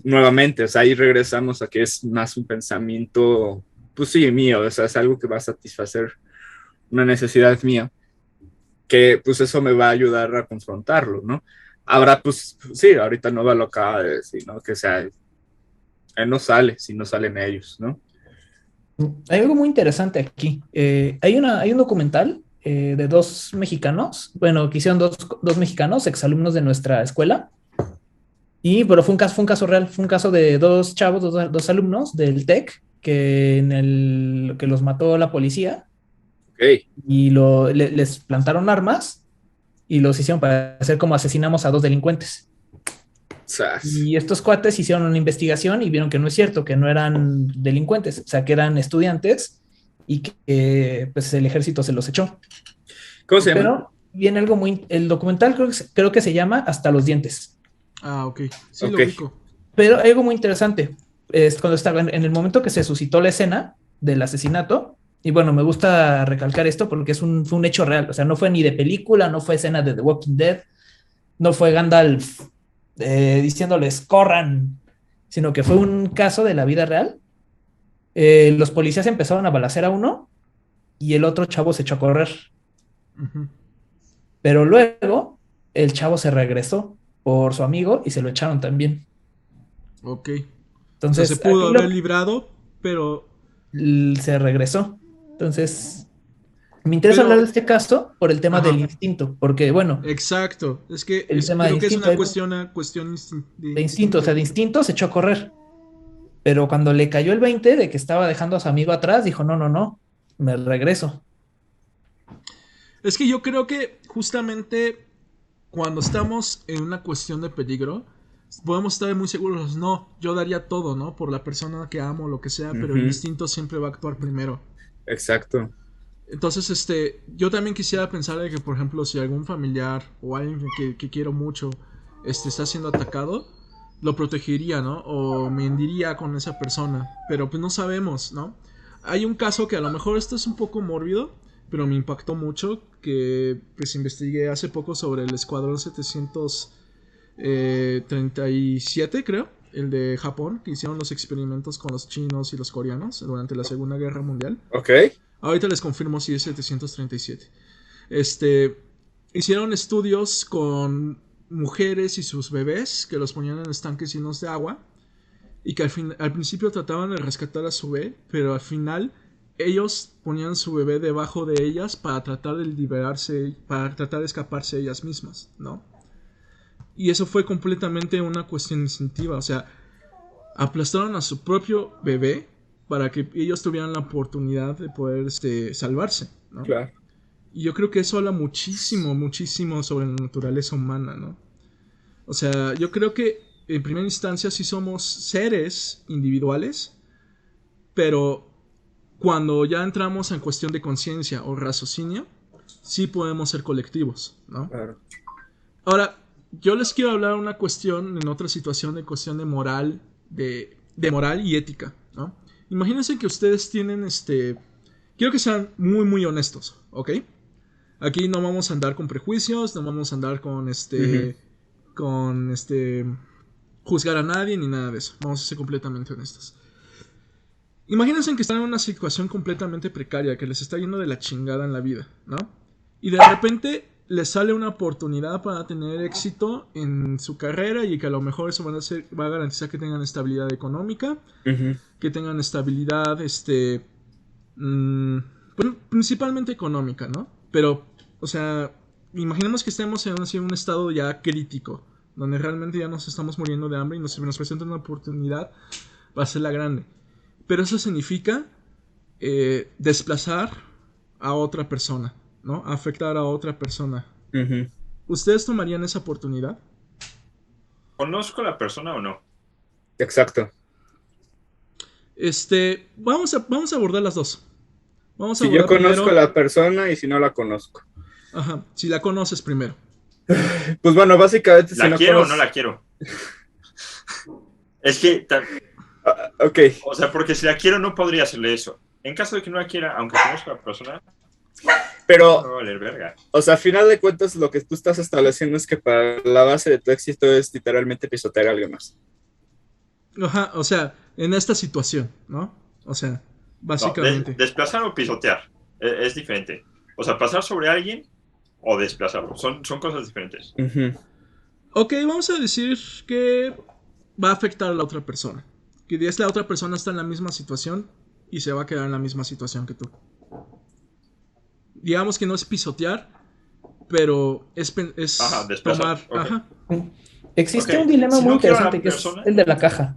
Nuevamente, o sea, ahí regresamos a que es más un pensamiento, pues sí, mío, o sea, es algo que va a satisfacer una necesidad mía, que pues eso me va a ayudar a confrontarlo, ¿no? Habrá, pues, sí, ahorita Nova lo acaba de decir, ¿no? Que sea, él no sale si no salen ellos, ¿no? Hay algo muy interesante aquí. Hay un documental de dos mexicanos, bueno, que hicieron dos mexicanos, exalumnos de nuestra escuela, pero fue un caso real, fue un caso de dos chavos, dos alumnos del TEC, que los mató la policía Ok, y les plantaron armas y los hicieron parecer como asesinamos a dos delincuentes. sas. Y estos cuates hicieron una investigación y vieron que no es cierto, que no eran delincuentes, o sea, que eran estudiantes y que pues el ejército se los echó. ¿Cómo se llaman? Pero viene algo el documental creo que se llama Hasta los dientes. Ah, ok. Sí, Ok. lo ubico. Pero hay algo muy interesante. Es cuando estaba en el momento que se suscitó la escena del asesinato. Y bueno, me gusta recalcar esto porque fue un hecho real. O sea, no fue ni de película, no fue escena de The Walking Dead, no fue Gandalf diciéndoles corran, sino que fue un caso de la vida real. Los policías empezaron a balacear a uno y el otro chavo se echó a correr. Ujú. Pero luego el chavo se regresó por su amigo y se lo echaron también. Ok. O sea, se Entonces, pudo haber librado, pero... se regresó. Entonces, me interesa Pero... hablar de este caso por el tema Ajá. del instinto, porque bueno, Exacto. Es que el tema de creo que es instinto, una cuestión de de instinto, o sea, instinto. de instinto se echó a correr, pero cuando le cayó el 20 de que estaba dejando a su amigo atrás, dijo, no, no, no, me regreso. Es que yo creo que justamente cuando estamos en una cuestión de peligro, podemos estar muy seguros, no, yo daría todo, ¿no? Por la persona que amo, lo que sea, pero el Ujú. instinto siempre va a actuar primero. Exacto. Entonces, yo también quisiera pensar de que, por ejemplo, si algún familiar o alguien que quiero mucho, está siendo atacado, lo protegería, ¿no? O me hundiría con esa persona. Pero pues no sabemos, ¿no? Hay un caso que a lo mejor esto es un poco mórbido, pero me impactó mucho, que pues investigué hace poco sobre el Escuadrón 737, creo, el de Japón, que hicieron los experimentos con los chinos y los coreanos durante la Segunda Guerra Mundial. Ok. Ahorita les confirmo si es 737. Hicieron estudios con mujeres y sus bebés que los ponían en estanques llenos de agua y que al principio trataban de rescatar a su bebé, pero al final ellos ponían su bebé debajo de ellas para tratar de liberarse, para tratar de escaparse ellas mismas, ¿no? Y eso fue completamente una cuestión instintiva, o sea, aplastaron a su propio bebé para que ellos tuvieran la oportunidad de poder salvarse, ¿no? Claro. Y yo creo que eso habla muchísimo, muchísimo sobre la naturaleza humana, ¿no? O sea, yo creo que en primera instancia sí somos seres individuales, pero cuando ya entramos en cuestión de conciencia o raciocinio, sí podemos ser colectivos, ¿no? Claro. Ahora, yo les quiero hablar una cuestión, en otra situación, de cuestión de moral, de moral y ética, ¿no? Imagínense que ustedes tienen, quiero que sean muy, muy honestos, ¿ok? Aquí no vamos a andar con prejuicios, no vamos a andar con, juzgar a nadie ni nada de eso. Vamos a ser completamente honestos. Imagínense que están en una situación completamente precaria, que les está yendo de la chingada en la vida, ¿no? Y de repente les sale una oportunidad para tener éxito en su carrera y que a lo mejor eso va a garantizar que tengan estabilidad económica, que tengan estabilidad, principalmente económica, ¿no? Pero, o sea, imaginemos que estemos en un estado ya crítico, donde realmente ya nos estamos muriendo de hambre y nos presenta una oportunidad para hacerla grande. Pero eso significa desplazar a otra persona, ¿no? Afectar a otra persona. ¿Ustedes tomarían esa oportunidad? ¿Conozco a la persona o no? Exacto. Vamos a abordar las dos. Vamos a Si yo abordar conozco primero. a la persona y si no la conozco. Ajá, si la conoces primero. Pues bueno, básicamente si ¿La no quiero o conoces... no la quiero? Es que, ok. o sea, porque si la quiero no podría hacerle eso. En caso de que no la quiera, aunque conozca a la persona, Pero, no va a valer verga. o sea, a final de cuentas, lo que tú estás estableciendo es que para la base de tu éxito es literalmente pisotear a alguien más. Ajá, o sea, en esta situación, ¿no? O sea, básicamente. No, desplazar o pisotear es diferente. O sea, pasar sobre alguien o desplazarlo. Son cosas diferentes. Ok, vamos a decir que va a afectar a la otra persona. Que la otra persona está en la misma situación y se va a quedar en la misma situación que tú. Digamos que no es pisotear, pero es Ajá, desplazar. tomar... Okay. Ajá. Existe Ok, un dilema si muy no quiero a la interesante que es persona- el de la caja.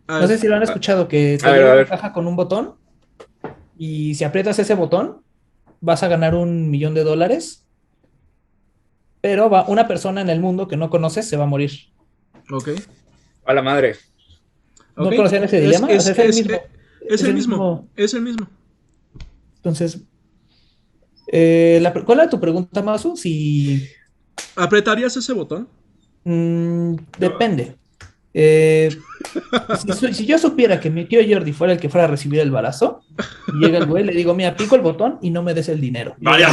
No sé si lo han escuchado, que te a ver, llega a una ver. caja con un botón y si aprietas ese botón vas a ganar $1,000,000, pero una persona en el mundo que no conoces se va a morir. Ok. A la madre. ¿No Ok. conocían ese dilema? Es O sea, es el mismo. Es el mismo. Es el mismo. Entonces, ¿Cuál era tu pregunta, Masu? Si ¿Apretarías ese botón? Yo, depende. Si yo supiera que mi tío Jordi fuera el que fuera a recibir el balazo, y llega el güey, le digo, mira, pico el botón y no me des el dinero. Y vaya.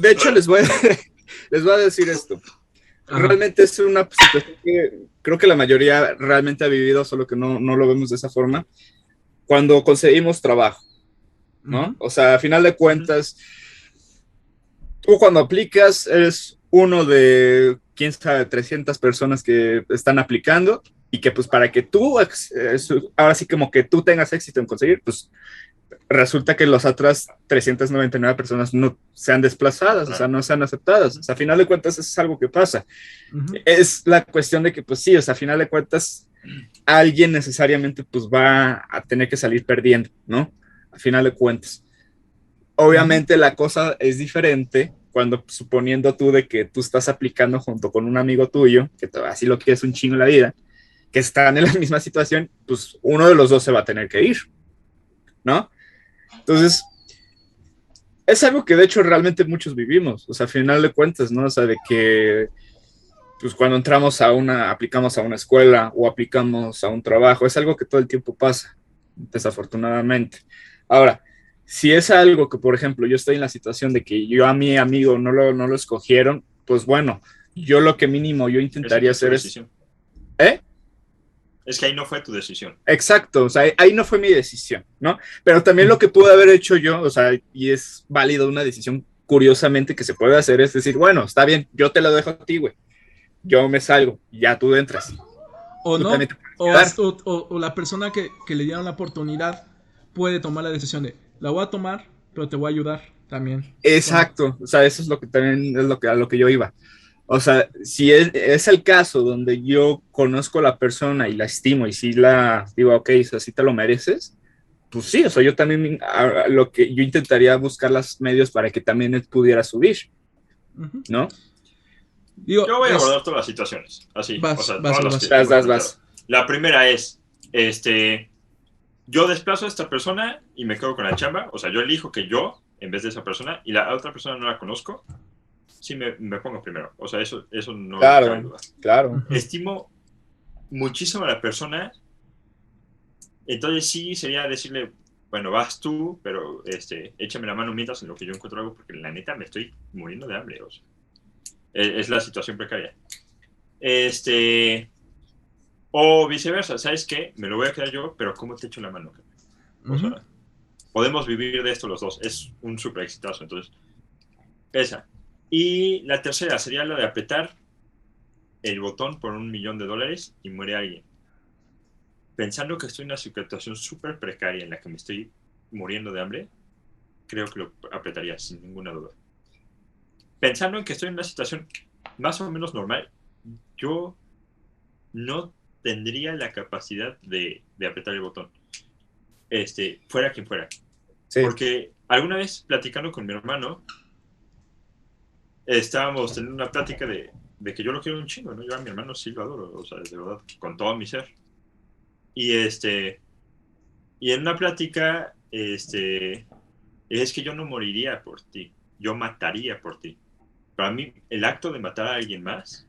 De hecho, les voy a decir esto. Ajá. Realmente es una situación que creo que la mayoría realmente ha vivido, solo que no lo vemos de esa forma. Cuando conseguimos trabajo, ¿no? Ujú. O sea, a final de cuentas, tú cuando aplicas eres uno de, quién sabe, 300 personas que están aplicando y que pues para que tú, ahora sí como que tú tengas éxito en conseguir, pues resulta que las otras 399 personas no sean desplazadas, o sea, no sean aceptadas. O sea, a final de cuentas, eso es algo que pasa. Ujú. Es la cuestión de que, pues sí, o sea, a final de cuentas, alguien necesariamente pues va a tener que salir perdiendo, ¿no? A final de cuentas. Obviamente la cosa es diferente cuando suponiendo tú de que tú estás aplicando junto con un amigo tuyo, que así lo quieres un chingo en la vida, que están en la misma situación, pues uno de los dos se va a tener que ir, ¿no? Entonces, es algo que de hecho realmente muchos vivimos, o sea, al final de cuentas, ¿no? O sea, de que pues cuando aplicamos a una escuela o aplicamos a un trabajo, es algo que todo el tiempo pasa, desafortunadamente. Ahora, si es algo que, por ejemplo, yo estoy en la situación de que yo a mi amigo no lo escogieron, pues bueno, yo lo que mínimo yo intentaría hacer es... ¿Eh? Es que ahí no fue tu decisión. Exacto, o sea, ahí no fue mi decisión, ¿no? Pero también lo que pude haber hecho yo, o sea, y es válido una decisión curiosamente que se puede hacer, es decir, bueno, está bien, yo te lo dejo a ti, güey. Yo me salgo, ya tú entras. O Tú no, también te puedes quedar. o la persona que le dieron la oportunidad puede tomar la decisión de, la voy a tomar, pero te voy a ayudar también. Exacto, o sea, eso es lo que también es a lo que yo iba. O sea, si es el caso donde yo conozco a la persona y la estimo y si la digo, ok, o sea, si te lo mereces, pues sí, o sea, yo también lo que yo intentaría buscar los medios para que también él pudiera subir, Ujú. ¿no? Digo, Yo voy a abordar todas las situaciones, así, o sea, todas las que hemos planteado. La primera es, yo desplazo a esta persona y me quedo con la chamba, o sea, yo elijo que yo, en vez de esa persona, y la otra persona no la conozco, sí me pongo primero, o sea, eso no cabe duda. Claro. Estimo muchísimo a la persona, entonces sí sería decirle, bueno, vas tú, pero échame la mano mientras en lo que yo encuentro algo, porque la neta me estoy muriendo de hambre, o sea, es la situación precaria. O viceversa, ¿sabes qué? Me lo voy a quedar yo, pero ¿cómo te echo la mano? O sea, podemos vivir de esto los dos, es un súper exitazo, entonces, esa. Y la tercera sería la de apretar el botón por $1,000,000 y muere alguien. Pensando que estoy en una situación súper precaria en la que me estoy muriendo de hambre, creo que lo apretaría sin ninguna duda. Pensando en que estoy en una situación más o menos normal, yo no tendría la capacidad de apretar el botón. Fuera quien fuera. Sí. Porque alguna vez platicando con mi hermano, estábamos teniendo una plática de que yo lo quiero un chingo, ¿no? Yo a mi hermano sí lo adoro, o sea, de verdad, con todo mi ser. Y y en una plática, es que yo no moriría por ti, yo mataría por ti. Para mí, el acto de matar a alguien más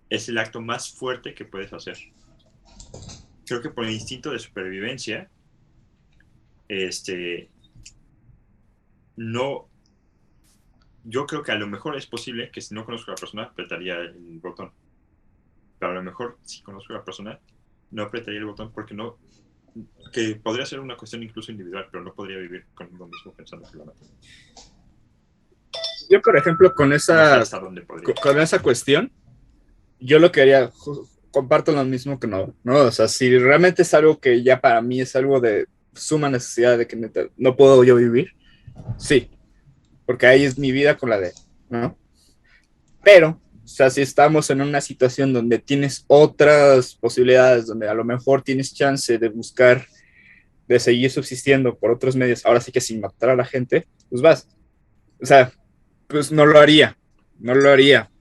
es el acto más fuerte que puedes hacer. Creo que por el instinto de supervivencia, no, yo creo que a lo mejor es posible que si no conozco a la persona, apretaría el botón. Pero a lo mejor, si conozco a la persona, no apretaría el botón porque no, que podría ser una cuestión incluso individual, pero no podría vivir conmigo mismo pensando que la mato. Yo, por ejemplo, con esa cuestión, yo lo que haría, comparto lo mismo que no, o sea, si realmente es algo que ya para mí es algo de suma necesidad de que no puedo yo vivir, sí, porque ahí es mi vida con la de, ¿no? Pero, o sea, si estamos en una situación donde tienes otras posibilidades, donde a lo mejor tienes chance de buscar, de seguir subsistiendo por otros medios, ahora sí que sin matar a la gente, pues vas. O sea, pues no lo haría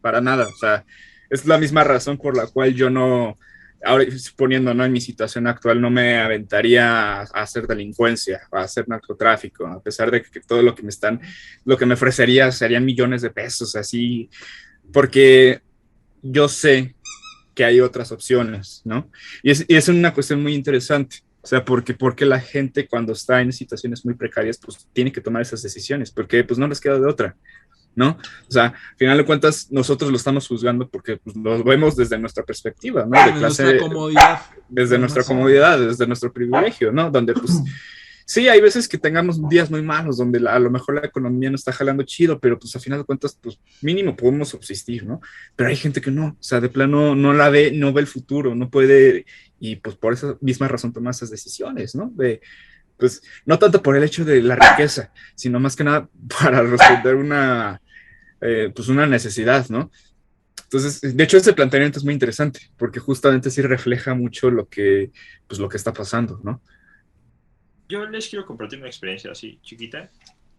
para nada. O sea, es la misma razón por la cual yo no ahora suponiendo, ¿no? En mi situación actual no me aventaría a hacer delincuencia, a hacer narcotráfico, a pesar de que todo lo que me ofrecería serían millones de pesos, así, porque yo sé que hay otras opciones, ¿no? Y es una cuestión muy interesante. O sea, porque la gente cuando está en situaciones muy precarias, pues tiene que tomar esas decisiones, porque pues no les queda de otra, ¿no? O sea, al final de cuentas, nosotros lo estamos juzgando porque pues, lo vemos desde nuestra perspectiva, ¿no? De En nuestra clase, comodidad. desde nuestra Además. comodidad, desde nuestro privilegio, ¿no? Donde pues sí, hay veces que tengamos días muy malos, donde a lo mejor la economía no está jalando chido, pero pues a final de cuentas, pues mínimo podemos subsistir, ¿no? Pero hay gente que no, o sea, de plano no la ve, no ve el futuro, no puede, y pues por esa misma razón toma esas decisiones, ¿no? Pues no tanto por el hecho de la riqueza, sino más que nada para responder pues una necesidad, ¿no? Entonces, de hecho, este planteamiento es muy interesante, porque justamente sí refleja mucho pues, lo que está pasando, ¿no? Yo les quiero compartir una experiencia así, chiquita,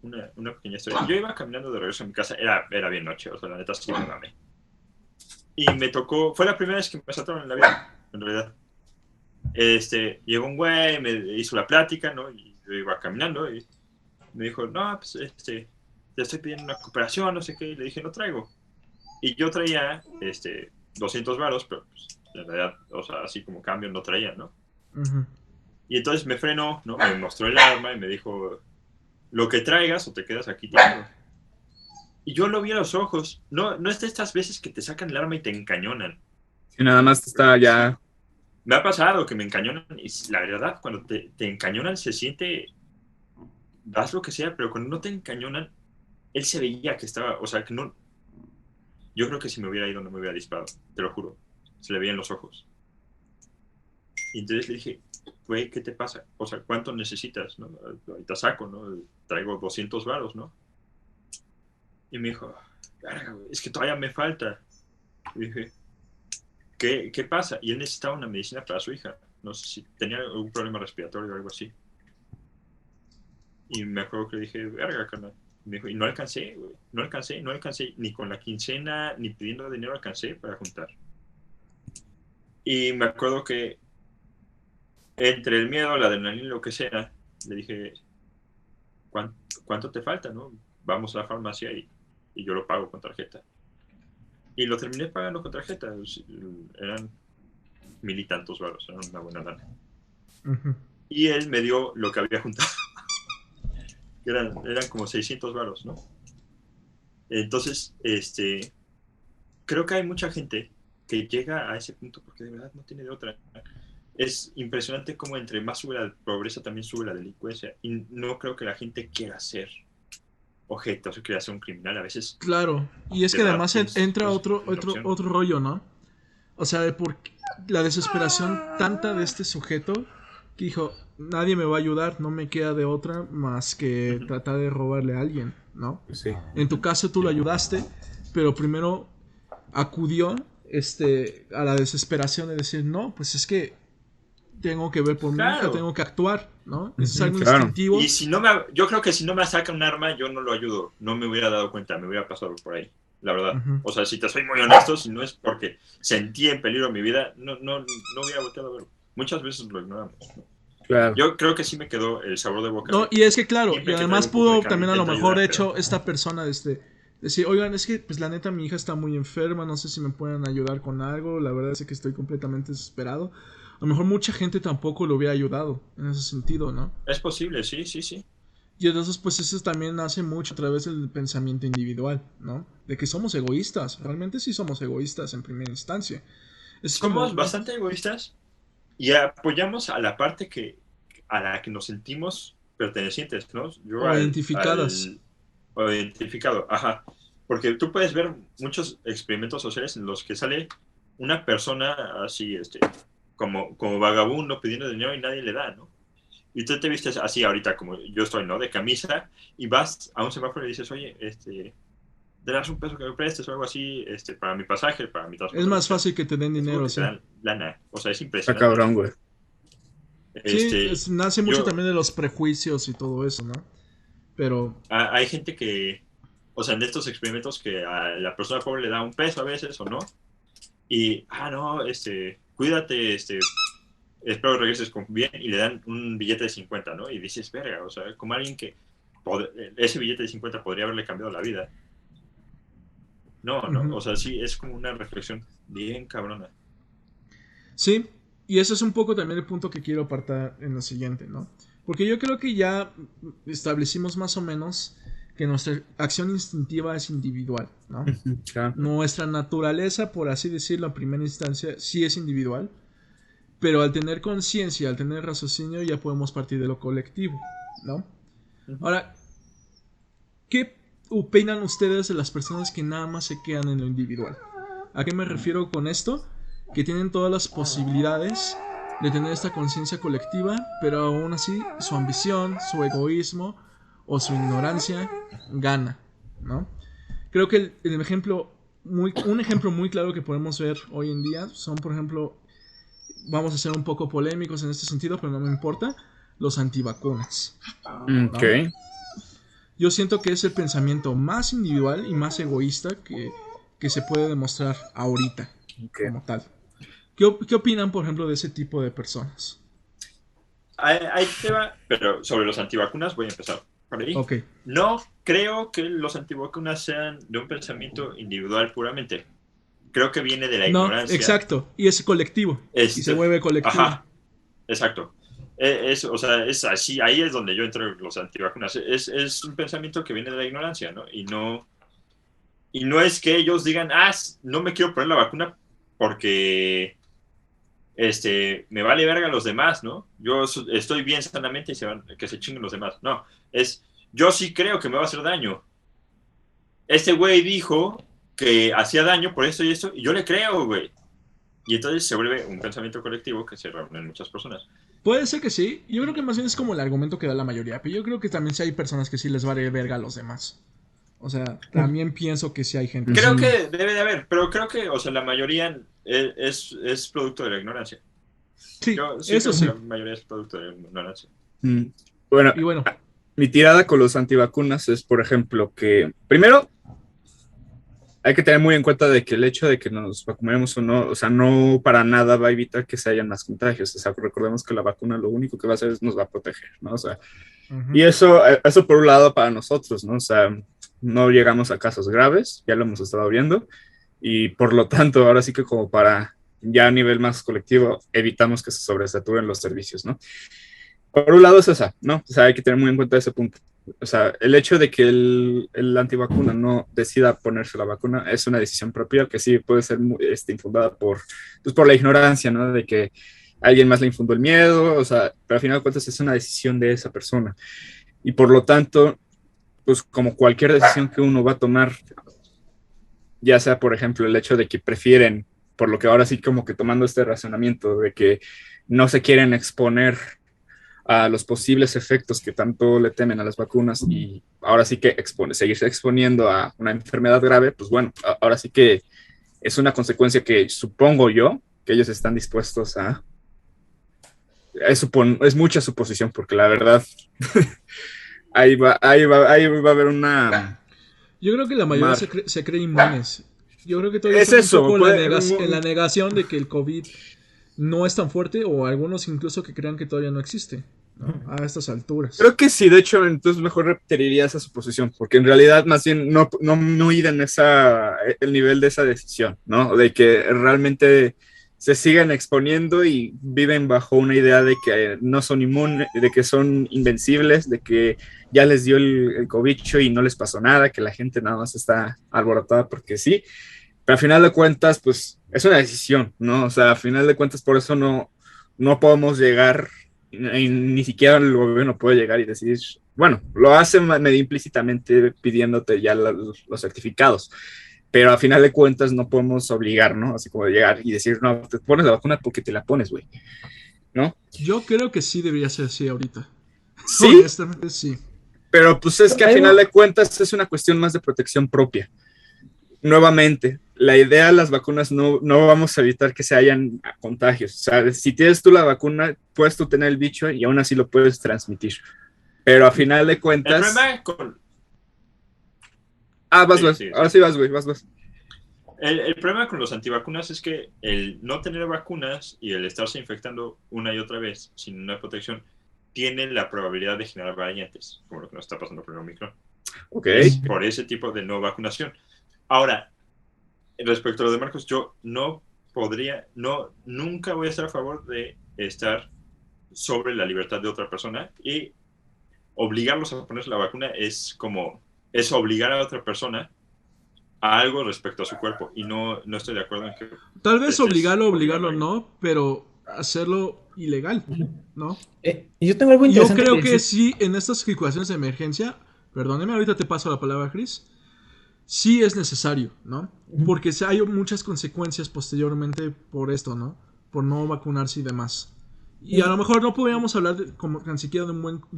una pequeña historia. Yo iba caminando de regreso a mi casa, era bien noche, o sea, la neta sí me mamé. Y me tocó, fue la primera vez que me asaltaron en la vida, en realidad. Llegó un güey, me hizo la plática, ¿no? Y yo iba caminando y me dijo, no, pues, te estoy pidiendo una cooperación, no sé qué, y le dije, no traigo. Y yo traía, 200 varos, pero, pues, en realidad, o sea, así como cambio no traía, ¿no? Uh-huh. Y entonces me frenó, ¿no? Me mostró el arma y me dijo, lo que traigas o te quedas aquí tirado. Y yo lo vi a los ojos. No es de estas veces que te sacan el arma y te encañonan. Y nada más está ya... Me ha pasado que me encañonan y la verdad, cuando te encañonan se siente, das lo que sea, pero cuando no te encañonan, él se veía que estaba, o sea, que no... Yo creo que si me hubiera ido no me hubiera disparado, te lo juro. Se le veía en los ojos. Y entonces le dije, güey, ¿qué te pasa? O sea, ¿cuánto necesitas? ¿No? Ahorita saco, ¿no? Traigo 200 varos, ¿no? Y me dijo, es que todavía me falta. Y dije, ¿qué pasa? Y él necesitaba una medicina para su hija. No sé si tenía algún problema respiratorio o algo así. Y me acuerdo que le dije, verga, carnal. Y me dijo, y no alcancé, güey. No alcancé. Ni con la quincena, ni pidiendo dinero alcancé para juntar. Y me acuerdo que entre el miedo, la adrenalina, lo que sea, le dije, ¿cuánto te falta, no? Vamos a la farmacia y yo lo pago con tarjeta. Y lo terminé pagando con tarjeta. Eran 1,000 y tantos varos, era una buena lana. Uh-huh. Y él me dio lo que había juntado. eran como 600 varos, ¿no? Entonces, creo que hay mucha gente que llega a ese punto porque de verdad no tiene de otra. Es impresionante cómo entre más sube la pobreza también sube la delincuencia. Y no creo que la gente quiera ser objeto, o quiera ser un criminal a veces. Claro, y es que además entra otro rollo, ¿no? O sea, de por la desesperación tanta de este sujeto que dijo, nadie me va a ayudar, no me queda de otra más que tratar de robarle a alguien, ¿no? Sí. En tu caso tú lo ayudaste, pero primero acudió a la desesperación de decir, no, pues es que tengo que ver por mi hija, tengo que actuar, ¿no? Eso es algo instintivo. Y yo creo que si no me saca un arma, yo no lo ayudo. No me hubiera dado cuenta, me hubiera pasado por ahí, la verdad. Uh-huh. O sea, si te soy muy honesto, si no es porque sentí en peligro mi vida, no hubiera volteado a verlo. Muchas veces lo ignoramos, ¿no? Claro. Yo creo que sí me quedó el sabor de boca. No, y es que claro, y además pudo también a lo mejor hecho esta persona decir, oigan, es que pues la neta mi hija está muy enferma, no sé si me pueden ayudar con algo, la verdad es que estoy completamente desesperado. A lo mejor mucha gente tampoco lo hubiera ayudado en ese sentido, ¿no? Es posible, sí. Y entonces pues eso también hace mucho a través del pensamiento individual, ¿no? De que somos egoístas, realmente sí somos egoístas en primera instancia. Somos bastante egoístas y apoyamos a la parte a la que nos sentimos pertenecientes, ¿no? O identificadas. O identificado, ajá. Porque tú puedes ver muchos experimentos sociales en los que sale una persona así, como vagabundo pidiendo dinero y nadie le da, ¿no? Y tú te vistes así ahorita como yo estoy, ¿no? De camisa y vas a un semáforo y dices, oye, ¿te das un peso que me prestes o algo así para mi pasaje, para mi transporte? Es más fácil que te den dinero, sí. Te dan lana. O sea, es impresionante. Está cabrón, güey. Sí, nace mucho también de los prejuicios y todo eso, ¿no? Pero... Hay gente que, o sea, en estos experimentos que a la persona pobre le da un peso a veces o no. Y, no, cuídate, espero regreses con bien, y le dan un billete de 50, ¿no? Y dices, verga, o sea, como alguien que ese billete de 50 podría haberle cambiado la vida. No, Ujú. o sea, sí, es como una reflexión bien cabrona. Sí, y ese es un poco también el punto que quiero apartar en lo siguiente, ¿no? Porque yo creo que ya establecimos más o menos que nuestra acción instintiva es individual, ¿no? Claro. Nuestra naturaleza, por así decirlo, en primera instancia, sí es individual, pero al tener conciencia, al tener raciocinio, ya podemos partir de lo colectivo, ¿no? Ahora, ¿qué opinan ustedes de las personas que nada más se quedan en lo individual? ¿A qué me refiero con esto? Que tienen todas las posibilidades de tener esta conciencia colectiva, pero aún así su ambición, su egoísmo o su ignorancia gana, ¿no? Creo que un ejemplo muy claro que podemos ver hoy en día son, por ejemplo, vamos a ser un poco polémicos en este sentido, pero no me importa, los antivacunas, Ok. ¿no? Yo siento que es el pensamiento más individual y más egoísta que se puede demostrar ahorita, Ok. como tal. ¿Qué opinan, por ejemplo, de ese tipo de personas? Ahí te va, pero sobre los antivacunas voy a empezar por ahí. Ok. No creo que los antivacunas sean de un pensamiento individual puramente. Creo que viene de la No, ignorancia. exacto. Y es colectivo. Y se vuelve colectivo. Ajá, exacto. O sea, es así, ahí es donde yo entro los antivacunas. Es un pensamiento que viene de la ignorancia, ¿no? Y no es que ellos digan, no me quiero poner la vacuna porque me vale verga a los demás, ¿no? Yo estoy bien sanamente y que se chinguen los demás. No, yo sí creo que me va a hacer daño. Este güey dijo que hacía daño por esto y esto, y yo le creo, güey. Y entonces se vuelve un pensamiento colectivo que se reúnen muchas personas. Puede ser que sí. Yo creo que más bien es como el argumento que da la mayoría. Pero yo creo que también sí hay personas que sí les vale verga a los demás. O sea, también pienso que sí hay gente. Creo que debe de haber, pero creo que, o sea, la mayoría es producto de la ignorancia. Sí, Yo sí eso creo sí. que la mayoría es producto de la ignorancia. Bueno, Y bueno, mi tirada con los antivacunas es, por ejemplo, que primero hay que tener muy en cuenta de que el hecho de que nos vacunemos o no, o sea, no para nada va a evitar que se hayan más contagios. O sea, recordemos que la vacuna lo único que va a hacer es nos va a proteger, ¿no? O sea, y eso por un lado para nosotros, ¿no? O sea, no llegamos a casos graves, ya lo hemos estado viendo, y por lo tanto, ahora sí que como para ya a nivel más colectivo, evitamos que se sobresaturen los servicios, ¿no? Por un lado es esa, ¿no? O sea, hay que tener muy en cuenta ese punto. O sea, el hecho de que el antivacuna no decida ponerse la vacuna es una decisión propia que sí puede ser muy, infundada pues por la ignorancia, ¿no? De que alguien más le infundó el miedo, o sea, pero al final de cuentas es una decisión de esa persona. Y por lo tanto, pues como cualquier decisión que uno va a tomar, ya sea, por ejemplo, el hecho de que prefieren, por lo que ahora sí como que tomando este razonamiento de que no se quieren exponer a los posibles efectos que tanto le temen a las vacunas y ahora sí que seguirse exponiendo a una enfermedad grave, pues bueno, ahora sí que es una consecuencia que supongo yo que ellos están dispuestos a... Es mucha suposición porque la verdad ahí va a haber una... yo creo que la mayoría se cree inmunes. Yo creo que todavía Es están un eso, poco en la negación de que el COVID no es tan fuerte, o algunos incluso que crean que todavía no existe, ¿no? A estas alturas. Creo que sí, de hecho, entonces mejor repetiría esa suposición, porque en realidad más bien no miden el nivel de esa decisión, ¿no? De que realmente se siguen exponiendo y viven bajo una idea de que no son inmunes, de que son invencibles, de que ya les dio el cobicho y no les pasó nada, que la gente nada más está alborotada porque sí. Pero al final de cuentas, pues es una decisión, ¿no? O sea, al final de cuentas, por eso no podemos llegar, ni siquiera el gobierno puede llegar y decir, bueno, lo hace medio implícitamente pidiéndote ya los certificados, pero al final de cuentas no podemos obligar, ¿no? Así como llegar y decir, no, te pones la vacuna porque te la pones, güey, ¿no? Yo creo que sí debería ser así ahorita. Sí, honestamente sí. pero pues es que al final de cuentas es una cuestión más de protección propia. Nuevamente, la idea de las vacunas no vamos a evitar que se hayan contagios. O sea, si tienes tú la vacuna, puedes tú tener el bicho y aún así lo puedes transmitir. Pero a final de cuentas... El problema con... vas. Sí. Ahora sí vas, güey, vas. El problema con los antivacunas es que el no tener vacunas y el estarse infectando una y otra vez sin una protección tiene la probabilidad de generar variantes, como lo que nos está pasando con el Omicron. Ok. Es por ese tipo de no vacunación. Ahora, respecto a lo de Marcos, yo nunca voy a estar a favor de estar sobre la libertad de otra persona, y obligarlos a ponerse la vacuna es obligar a otra persona a algo respecto a su cuerpo, y no estoy de acuerdo en que Tal vez obligarlo obligarlo no, pero hacerlo ilegal, ¿no? Y yo tengo algo Yo interesante creo que que decir. sí, en estas situaciones de emergencia, perdóneme, ahorita te paso la palabra, Chris, sí es necesario, ¿no? Porque hay muchas consecuencias posteriormente por esto, ¿no? Por no vacunarse y demás. Y a lo mejor no podríamos hablar como tan siquiera de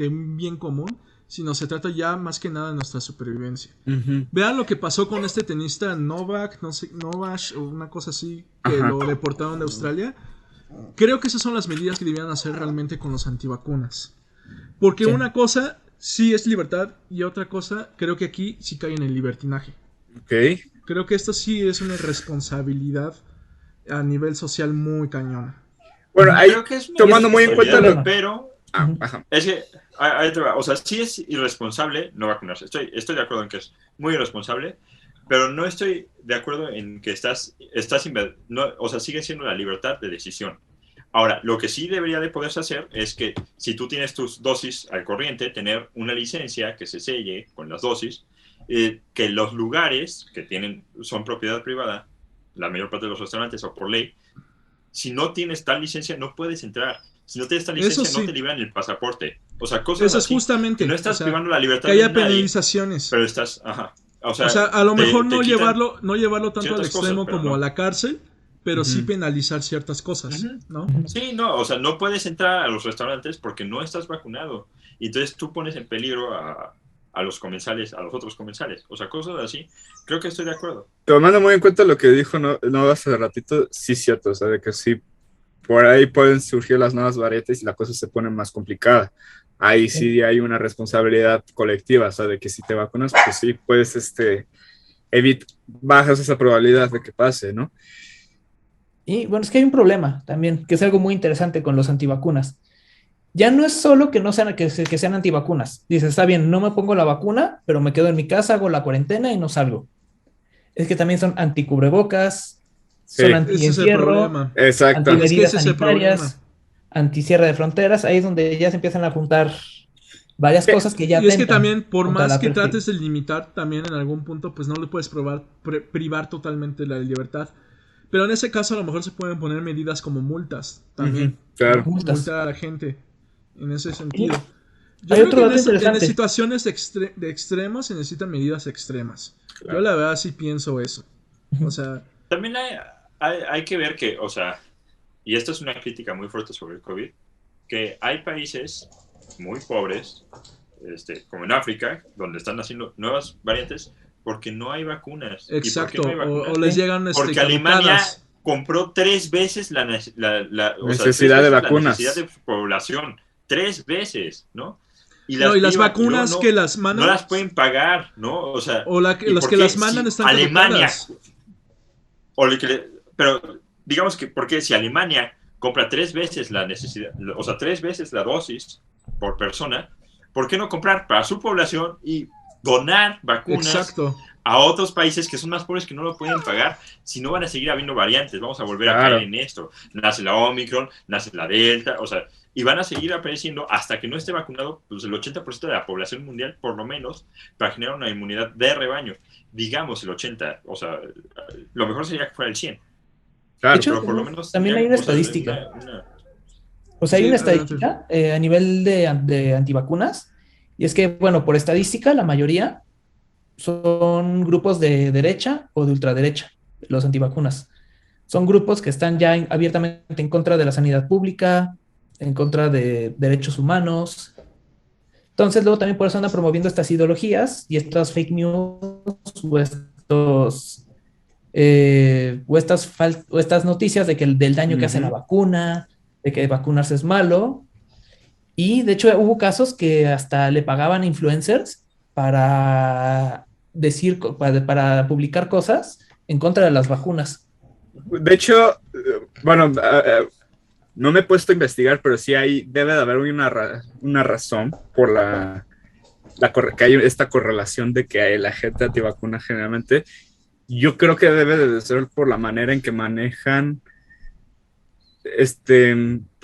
un bien común, sino se trata ya más que nada de nuestra supervivencia. Vean lo que pasó con este tenista Novak, no sé, Novak o una cosa así, que Ajá. lo deportaron de Australia. Creo que esas son las medidas que debían hacer realmente con los antivacunas. Porque Sí. una cosa sí es libertad y otra cosa creo que aquí sí cae en el libertinaje. Ok. Creo que esto sí es una responsabilidad a nivel social muy cañona. Bueno, ahí, creo que es una tomando muy en cuenta responsabilidad, lo... pero Ajá. es que ahí te va. O sea, sí es irresponsable no vacunarse. Estoy de acuerdo en que es muy irresponsable, pero no estoy de acuerdo en que o sea, sigue siendo la libertad de decisión. Ahora, lo que sí debería de poderse hacer es que si tú tienes tus dosis al corriente, tener una licencia que se selle con las dosis, que los lugares que son propiedad privada, la mayor parte de los restaurantes o por ley, si no tienes tal licencia no puedes entrar. Si no tienes tal Eso licencia sí. no te libran el pasaporte. O sea, cosas Eso es así. justamente. Que no estás privando la libertad que haya de nadie, penalizaciones. pero estás... Ajá. O sea, a lo mejor te no quitan llevarlo tanto al ciertas extremo cosas, pero como no. a la cárcel, pero sí penalizar ciertas cosas, ¿no? Sí, no, o sea, no puedes entrar a los restaurantes porque no estás vacunado. Y entonces tú pones en peligro a los comensales, a los otros comensales. O sea, cosas así. Creo que estoy de acuerdo. Tomando muy en cuenta lo que dijo no hace ratito, sí es cierto, o sea, de que sí, por ahí pueden surgir las nuevas variantes y la cosa se pone más complicada. Ahí sí hay una responsabilidad colectiva, o sea, de que si te vacunas, pues sí, puedes, bajas esa probabilidad de que pase, ¿no? Y bueno, es que hay un problema también, que es algo muy interesante con los antivacunas. Ya no es solo que no sean, que sean antivacunas. Dices, está bien, no me pongo la vacuna, pero me quedo en mi casa, hago la cuarentena y no salgo. Es que también son anticubrebocas, Sí, son Ese es el anti-encierro, problema. exacto. Es que anti-medidas ese es el problema. sanitarias, anti-cierre de fronteras. Ahí es donde ya se empiezan a juntar varias cosas que ya Y es que atentan también, por contra más la que persona. trates de limitar, también en algún punto, pues no le puedes privar totalmente la libertad. Pero en ese caso, a lo mejor se pueden poner medidas como multas también. Claro. ¿no? Multas. Multar a la gente en ese Y sentido. Yo hay creo otro que dato en interesante. situaciones de extremas se necesitan medidas extremas. Claro. Yo la verdad sí pienso eso. O sea, También hay que ver que, o sea, y esto es una crítica muy fuerte sobre el COVID, que hay países muy pobres, como en África, donde están haciendo nuevas variantes porque no hay vacunas. exacto. ¿Y por qué no hay vacunas? O les llegan Porque Alemania caducadas. compró 3 veces la Necesidad de vacunas. necesidad de su población. 3 veces, ¿no? Y No, y las vacunas luego que las no mandan. las pueden pagar, ¿no? O sea, O los ¿y por que qué las mandan si están Alemania, caducadas. pero digamos que porque si Alemania compra 3 veces la necesidad, o sea, 3 veces la dosis por persona, ¿por qué no comprar para su población y donar vacunas Exacto. a otros países que son más pobres que no lo pueden pagar? Si no, van a seguir habiendo variantes, vamos a volver a caer en esto. Nace la Omicron, nace la Delta, o sea, y van a seguir apareciendo hasta que no esté vacunado pues, el 80% de la población mundial, por lo menos, para generar una inmunidad de rebaño. Digamos el 80%, o sea, lo mejor sería que fuera el 100%. Claro. De hecho, Pero por lo menos también hay una estadística. O sea, hay Sí, una adelante. estadística a nivel de antivacunas, y es que, bueno, por estadística, la mayoría son grupos de derecha o de ultraderecha, los antivacunas. Son grupos que están ya abiertamente en contra de la sanidad pública, en contra de derechos humanos. Entonces, luego también por eso andan promoviendo estas ideologías y estas fake news o estas noticias de que del daño que hace la vacuna, de que vacunarse es malo. Y de hecho hubo casos que hasta le pagaban a influencers para decir, para publicar cosas en contra de las vacunas. De hecho, bueno, no me he puesto a investigar, pero sí debe de haber una razón por que hay esta correlación de que la gente antivacuna generalmente. Yo creo que debe de ser por la manera en que manejan,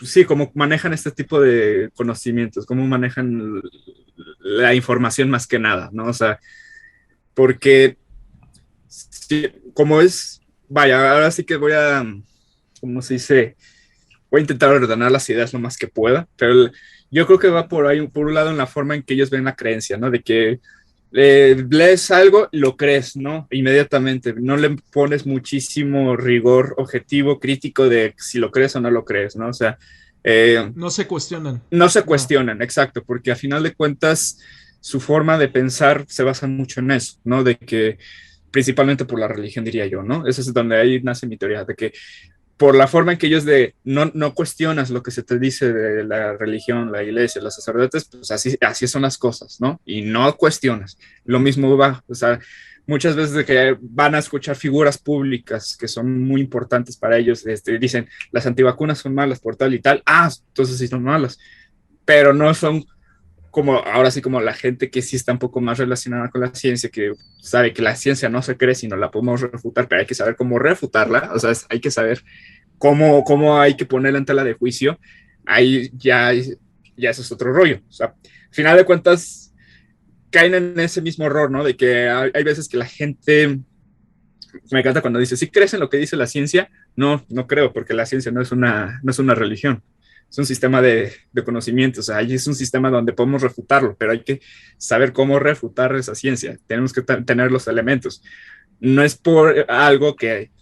sí, cómo manejan este tipo de conocimientos, cómo manejan la información más que nada, ¿no? O sea, porque sí, como es, vaya, ahora sí que ¿cómo se dice? Voy a intentar ordenar las ideas lo más que pueda, pero yo creo que va por ahí, por un lado, en la forma en que ellos ven la creencia, ¿no? De que lees algo y lo crees, ¿no? Inmediatamente, no le pones muchísimo rigor objetivo, crítico de si lo crees o no lo crees, ¿no? O sea, no se cuestionan. No se cuestionan, exacto, porque a final de cuentas su forma de pensar se basa mucho en eso, ¿no? De que, principalmente por la religión, diría yo, ¿no? Eso es donde ahí nace mi teoría, de que por la forma en que ellos no cuestionas lo que se te dice de la religión, la iglesia, los sacerdotes, pues así son las cosas, ¿no? Y no cuestionas. Lo mismo va, o sea, muchas veces de que van a escuchar figuras públicas que son muy importantes para ellos, dicen, las antivacunas son malas por tal y tal, entonces sí son malas, pero no son como, ahora sí, como la gente que sí está un poco más relacionada con la ciencia, que sabe que la ciencia no se cree, sino la podemos refutar, pero hay que saber cómo refutarla, o sea, hay que saber cómo hay que ponerla en tela de juicio, ahí ya eso es otro rollo. O sea, al final de cuentas, caen en ese mismo error, ¿no? De que hay veces que la gente, me encanta cuando dice, ¿sí crees en lo que dice la ciencia? No creo, porque la ciencia no es una religión. Es un sistema de conocimiento, o sea, es un sistema donde podemos refutarlo, pero hay que saber cómo refutar esa ciencia. Tenemos que tener los elementos. No es por algo que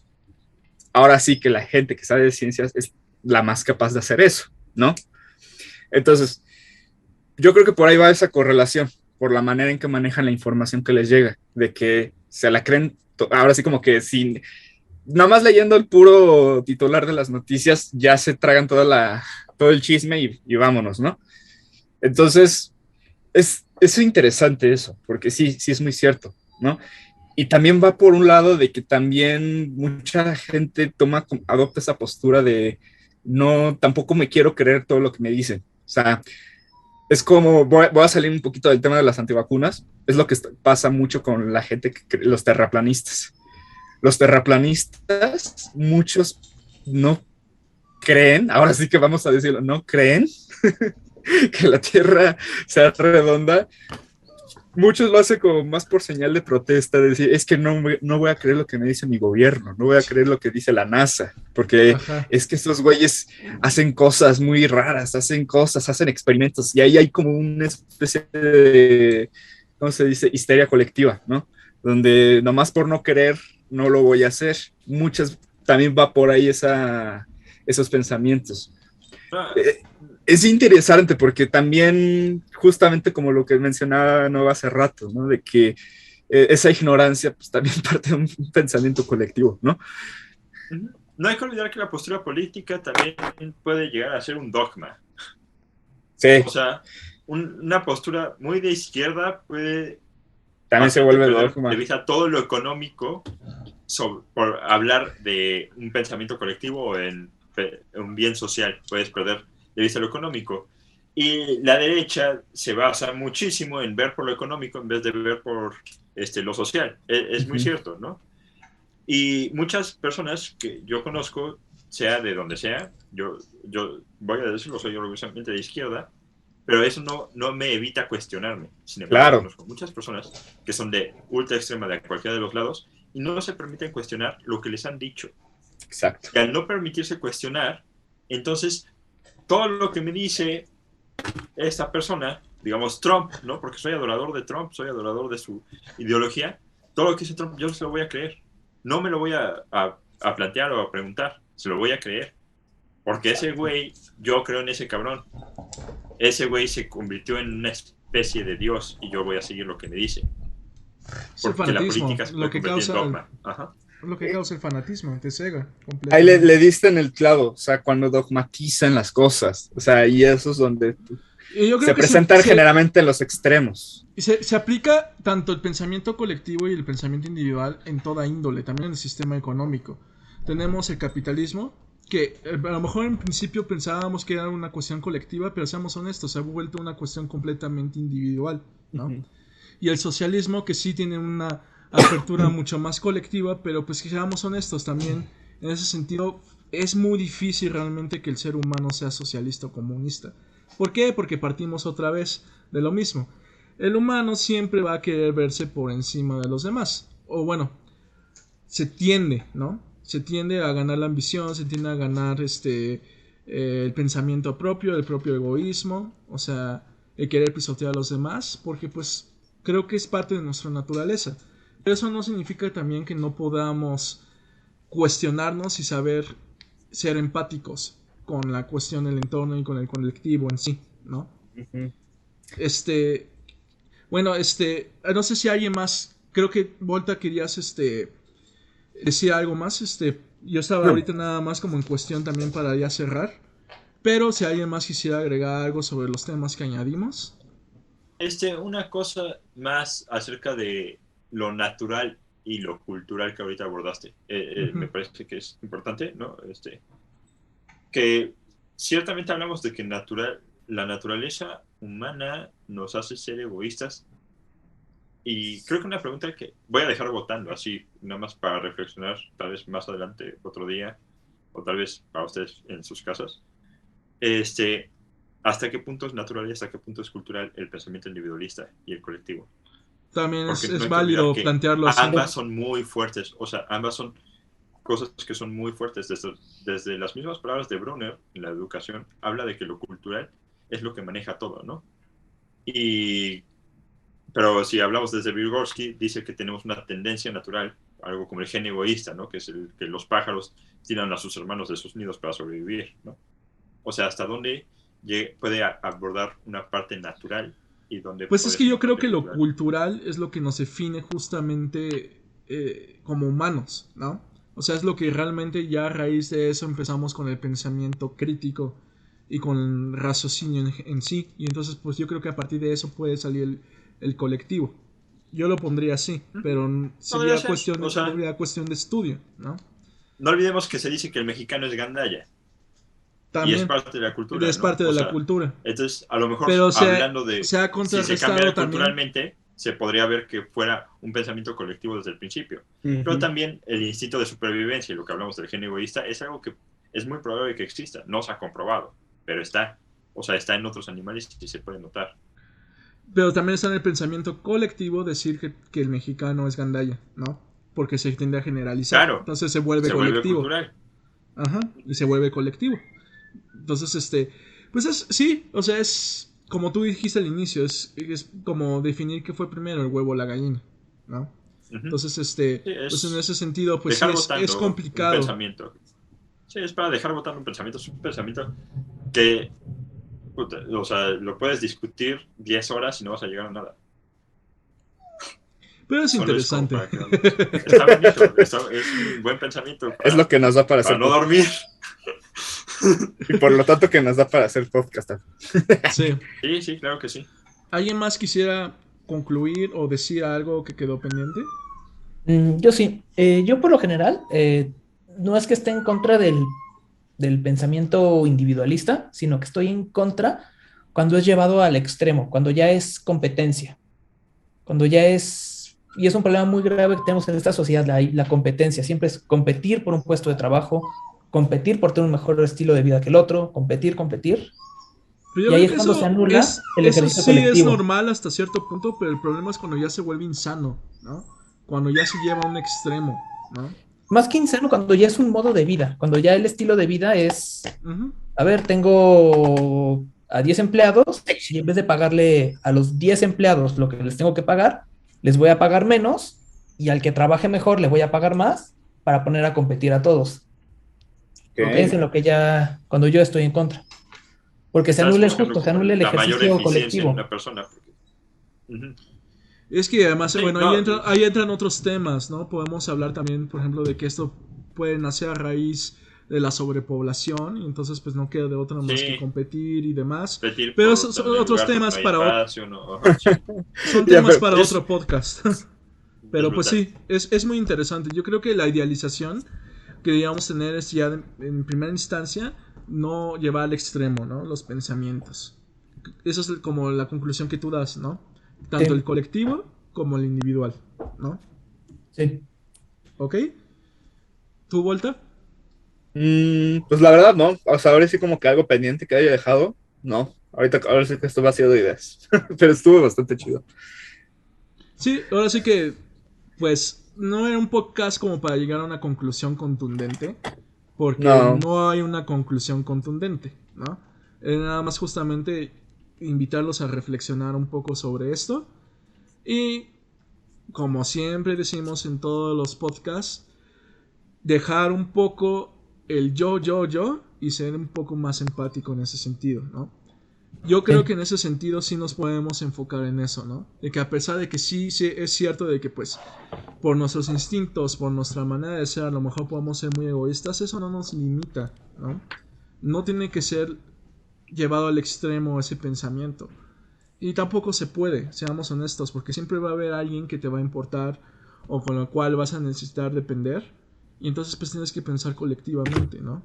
ahora sí que la gente que sabe de ciencias es la más capaz de hacer eso, ¿no? Entonces, yo creo que por ahí va esa correlación, por la manera en que manejan la información que les llega, de que se la creen, ahora sí como que sin, nada más leyendo el puro titular de las noticias, ya se tragan todo el chisme y vámonos, ¿no? Entonces, es interesante eso, porque sí es muy cierto, ¿no? Y también va por un lado de que también mucha gente adopta esa postura de tampoco me quiero creer todo lo que me dicen. O sea, es como, voy a salir un poquito del tema de las antivacunas, es lo que pasa mucho con la gente, los terraplanistas. Los terraplanistas, muchos no creen, ahora sí que vamos a decirlo, no creen que la Tierra sea redonda. Muchos lo hacen como más por señal de protesta, de decir, es que no voy a creer lo que me dice mi gobierno, no voy a creer lo que dice la NASA, porque es que estos güeyes hacen cosas muy raras, hacen experimentos, y ahí hay como una especie de, ¿cómo se dice? Histeria colectiva, ¿no? Donde nomás por no querer, no lo voy a hacer. Muchas, también va por ahí esos pensamientos. Es interesante porque también, justamente como lo que mencionaba Nova hace rato, ¿no? De que esa ignorancia pues también parte de un pensamiento colectivo, ¿no? No hay que olvidar que la postura política también puede llegar a ser un dogma. Sí. O sea, una postura muy de izquierda puede... También se vuelve dogma. De vista todo lo económico, por hablar de un pensamiento colectivo o en un bien social, puedes perder de vista lo económico. Y la derecha se basa muchísimo en ver por lo económico en vez de ver por lo social. Es muy cierto, ¿no? Y muchas personas que yo conozco, sea de donde sea, yo voy a decirlo, soy orgullosamente de izquierda, pero eso no me evita cuestionarme. Sin embargo, conozco muchas personas que son de ultra extrema de cualquiera de los lados y no se permiten cuestionar lo que les han dicho. Exacto. Y al no permitirse cuestionar, entonces todo lo que me dice esta persona, digamos Trump, ¿no? Porque soy adorador de Trump, soy adorador de su ideología, todo lo que dice Trump yo se lo voy a creer. No me lo voy a plantear o a preguntar, se lo voy a creer. Porque ese güey, yo creo en ese cabrón. Ese güey se convirtió en una especie de Dios y yo voy a seguir lo que me dice. Porque la política se puede convertir en dogma. Ajá. Lo que causa el fanatismo, te cega. Ahí le diste en el clavo, o sea, cuando dogmatizan las cosas, o sea, y eso es donde Y yo creo se que presentan generalmente en los extremos. se aplica tanto el pensamiento colectivo y el pensamiento individual en toda índole, también en el sistema económico. Tenemos el capitalismo, que a lo mejor en principio pensábamos que era una cuestión colectiva, pero seamos honestos, se ha vuelto una cuestión completamente individual, ¿no? Uh-huh. Y el socialismo, que sí tiene una apertura mucho más colectiva, pero pues que seamos honestos también, en ese sentido, es muy difícil realmente que el ser humano sea socialista o comunista. ¿Por qué? Porque partimos otra vez de lo mismo. El humano siempre va a querer verse por encima de los demás. O bueno, se tiende, ¿no? Se tiende a ganar la ambición, se tiende a ganar el pensamiento propio, el propio egoísmo, o sea, el querer pisotear a los demás, porque pues creo que es parte de nuestra naturaleza. Pero eso no significa también que no podamos cuestionarnos y saber ser empáticos con la cuestión del entorno y con el colectivo en sí, ¿no? Uh-huh. Bueno, no sé si alguien más, creo que Volta querías, decir algo más, yo estaba ahorita nada más como en cuestión también para ya cerrar, pero si alguien más quisiera agregar algo sobre los temas que añadimos. Una cosa más acerca de lo natural y lo cultural que ahorita abordaste, Uh-huh. me parece que es importante, ¿no? Que ciertamente hablamos de que la naturaleza humana nos hace ser egoístas, y creo que una pregunta que voy a dejar votando así, nada más para reflexionar, tal vez más adelante, otro día, o tal vez para ustedes en sus casas, ¿hasta qué punto es natural y hasta qué punto es cultural el pensamiento individualista y el colectivo? También Porque no es hay que olvidar válido que plantearlo así. ambas son muy fuertes, o sea, ambas son cosas que son muy fuertes. Desde las mismas palabras de Brunner en la educación, habla de que lo cultural es lo que maneja todo, ¿no? Pero si hablamos desde Vygotsky, dice que tenemos una tendencia natural, algo como el gen egoísta, ¿no? Que es que los pájaros tiran a sus hermanos de sus nidos para sobrevivir, ¿no? O sea, hasta dónde puede abordar una parte natural y dónde Pues puede es que ser yo una creo parte que lo cultural es lo que nos define justamente como humanos, ¿no? O sea, es lo que realmente ya a raíz de eso empezamos con el pensamiento crítico y con el raciocinio en sí. Y entonces, pues yo creo que a partir de eso puede salir el colectivo. Yo lo pondría así, pero sería cuestión de estudio, ¿no? No olvidemos que se dice que el mexicano es gandalla. Y es También parte de la cultura, es ¿no? parte de la cultura. Entonces, a lo mejor Pero hablando se ha si se contrarrestado cambiara también. culturalmente, se podría ver que fuera un pensamiento colectivo desde el principio. Uh-huh. Pero también el instinto de supervivencia y lo que hablamos del gen egoísta es algo que es muy probable que exista. No se ha comprobado, pero está. O sea, está en otros animales y se puede notar. Pero también está en el pensamiento colectivo decir que el mexicano es gandalla, ¿no? Porque se tiende a generalizar. Claro. Entonces se vuelve colectivo. Vuelve cultural. Ajá, y se vuelve colectivo. Entonces, pues sí, o sea, es como tú dijiste al inicio, es como definir qué fue primero, el huevo o la gallina, ¿no? Uh-huh. Entonces, sí, pues en ese sentido, pues sí, es complicado. Un pensamiento. Sí, es para dejar votando un pensamiento. Es un pensamiento que, o sea, lo puedes discutir 10 horas y no vas a llegar a nada. Pero es interesante. Está bonito, es un buen pensamiento. Es lo que nos da para hacer no dormir. Y por lo tanto que nos da para hacer podcast. Sí, claro que sí. ¿Alguien más quisiera concluir o decir algo que quedó pendiente? Yo sí. Yo por lo general, no es que esté en contra del pensamiento individualista, sino que estoy en contra cuando es llevado al extremo, cuando ya es competencia, cuando ya es, y es un problema muy grave que tenemos en esta sociedad, la competencia, siempre es competir por un puesto de trabajo, competir por tener un mejor estilo de vida que el otro, competir. Pero y ahí es cuando se anula el ejercicio colectivo. Sí es normal hasta cierto punto, pero el problema es cuando ya se vuelve insano, ¿no? Cuando ya se lleva a un extremo, ¿no? Más que insano, cuando ya es un modo de vida, cuando ya el estilo de vida es, a ver, tengo a 10 empleados y en vez de pagarle a los 10 empleados lo que les tengo que pagar, les voy a pagar menos y al que trabaje mejor le voy a pagar más para poner a competir a todos. Okay. Es en lo que ya, cuando yo estoy en contra. Porque se anula el justo, se anula el ejercicio colectivo. En una persona. Es que además, sí, bueno, ahí entran otros temas, ¿no? Podemos hablar también, por ejemplo, de que esto puede nacer a raíz de la sobrepoblación, y entonces pues no queda de otra más Sí. que competir y demás. Competir Pero por esos son tener otros lugar temas donde para no hay espacio, ¿no? Ajá, sí. son Ya, temas pero para es- otro podcast. Pero es pues brutal. sí, es muy interesante. Yo creo que la idealización que deberíamos tener es ya en primera instancia no llevar al extremo, ¿no? Los pensamientos. Esa es como la conclusión que tú das, ¿no? Tanto Sí. el colectivo como el individual, ¿no? Sí. ¿Ok? ¿Tú, Volta? Pues la verdad, no. O sea, ahora sí como que algo pendiente que haya dejado. No. Ahora sí que estoy vacío de ideas. Pero estuvo bastante chido. Sí, ahora sí que, pues, no era un podcast como para llegar a una conclusión contundente, porque No. no hay una conclusión contundente, ¿no? Era nada más justamente invitarlos a reflexionar un poco sobre esto. Y, como siempre decimos en todos los podcasts, dejar un poco el yo y ser un poco más empático en ese sentido, ¿no? Yo creo que en ese sentido sí nos podemos enfocar en eso, ¿no? De que a pesar de que sí es cierto de que pues por nuestros instintos, por nuestra manera de ser, a lo mejor podemos ser muy egoístas, eso no nos limita, ¿no? No tiene que ser llevado al extremo ese pensamiento. Y tampoco se puede, seamos honestos, porque siempre va a haber alguien que te va a importar o con el cual vas a necesitar depender. Y entonces pues tienes que pensar colectivamente, ¿no?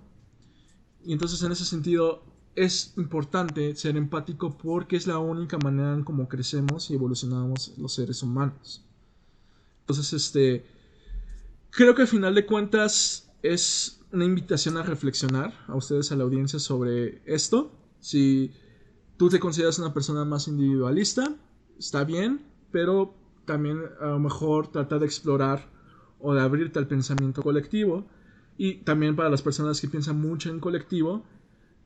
Y entonces en ese sentido es importante ser empático porque es la única manera en cómo crecemos y evolucionamos los seres humanos. Entonces, creo que al final de cuentas es una invitación a reflexionar a ustedes, a la audiencia, sobre esto. Si tú te consideras una persona más individualista, está bien, pero también a lo mejor tratar de explorar o de abrirte al pensamiento colectivo. Y también para las personas que piensan mucho en colectivo,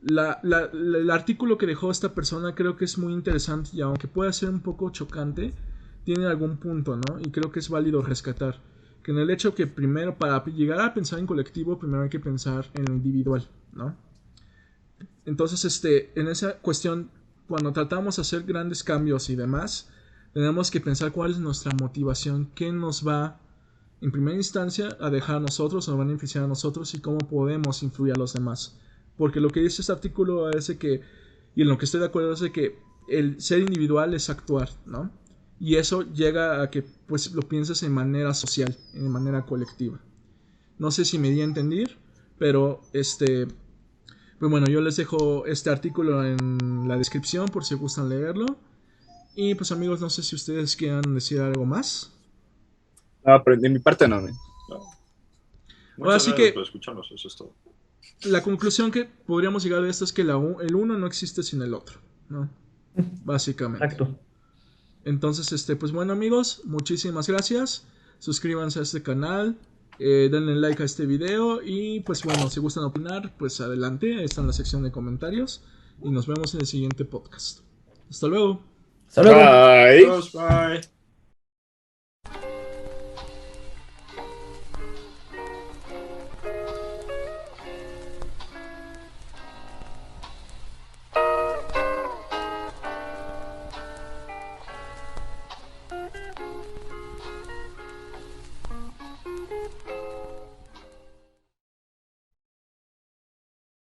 el artículo que dejó esta persona creo que es muy interesante y aunque pueda ser un poco chocante, tiene algún punto, ¿no? Y creo que es válido rescatar. Que en el hecho que primero, para llegar a pensar en colectivo, primero hay que pensar en lo individual, ¿no? Entonces, en esa cuestión, cuando tratamos de hacer grandes cambios y demás, tenemos que pensar cuál es nuestra motivación, qué nos va, en primera instancia, a dejar a nosotros, o a beneficiar a nosotros y cómo podemos influir a los demás. Porque lo que dice este artículo es de que, y en lo que estoy de acuerdo es de que el ser individual es actuar, ¿no? Y eso llega a que pues lo pienses en manera social, en manera colectiva. No sé si me di a entender, pero pues bueno, yo les dejo este artículo en la descripción por si gustan leerlo. Y pues amigos, no sé si ustedes quieran decir algo más. No, pero de mi parte no. No. Ahora Muchas sí gracias que por escucharnos, eso es todo. la conclusión que podríamos llegar de esto es que el uno no existe sin el otro, ¿no? Básicamente. Exacto. Entonces, pues bueno amigos, muchísimas gracias. Suscríbanse a este canal, denle like a este video y pues bueno, si gustan opinar, pues adelante, ahí está en la sección de comentarios y nos vemos en el siguiente podcast. Hasta luego. Hasta luego. Bye. Adiós, bye.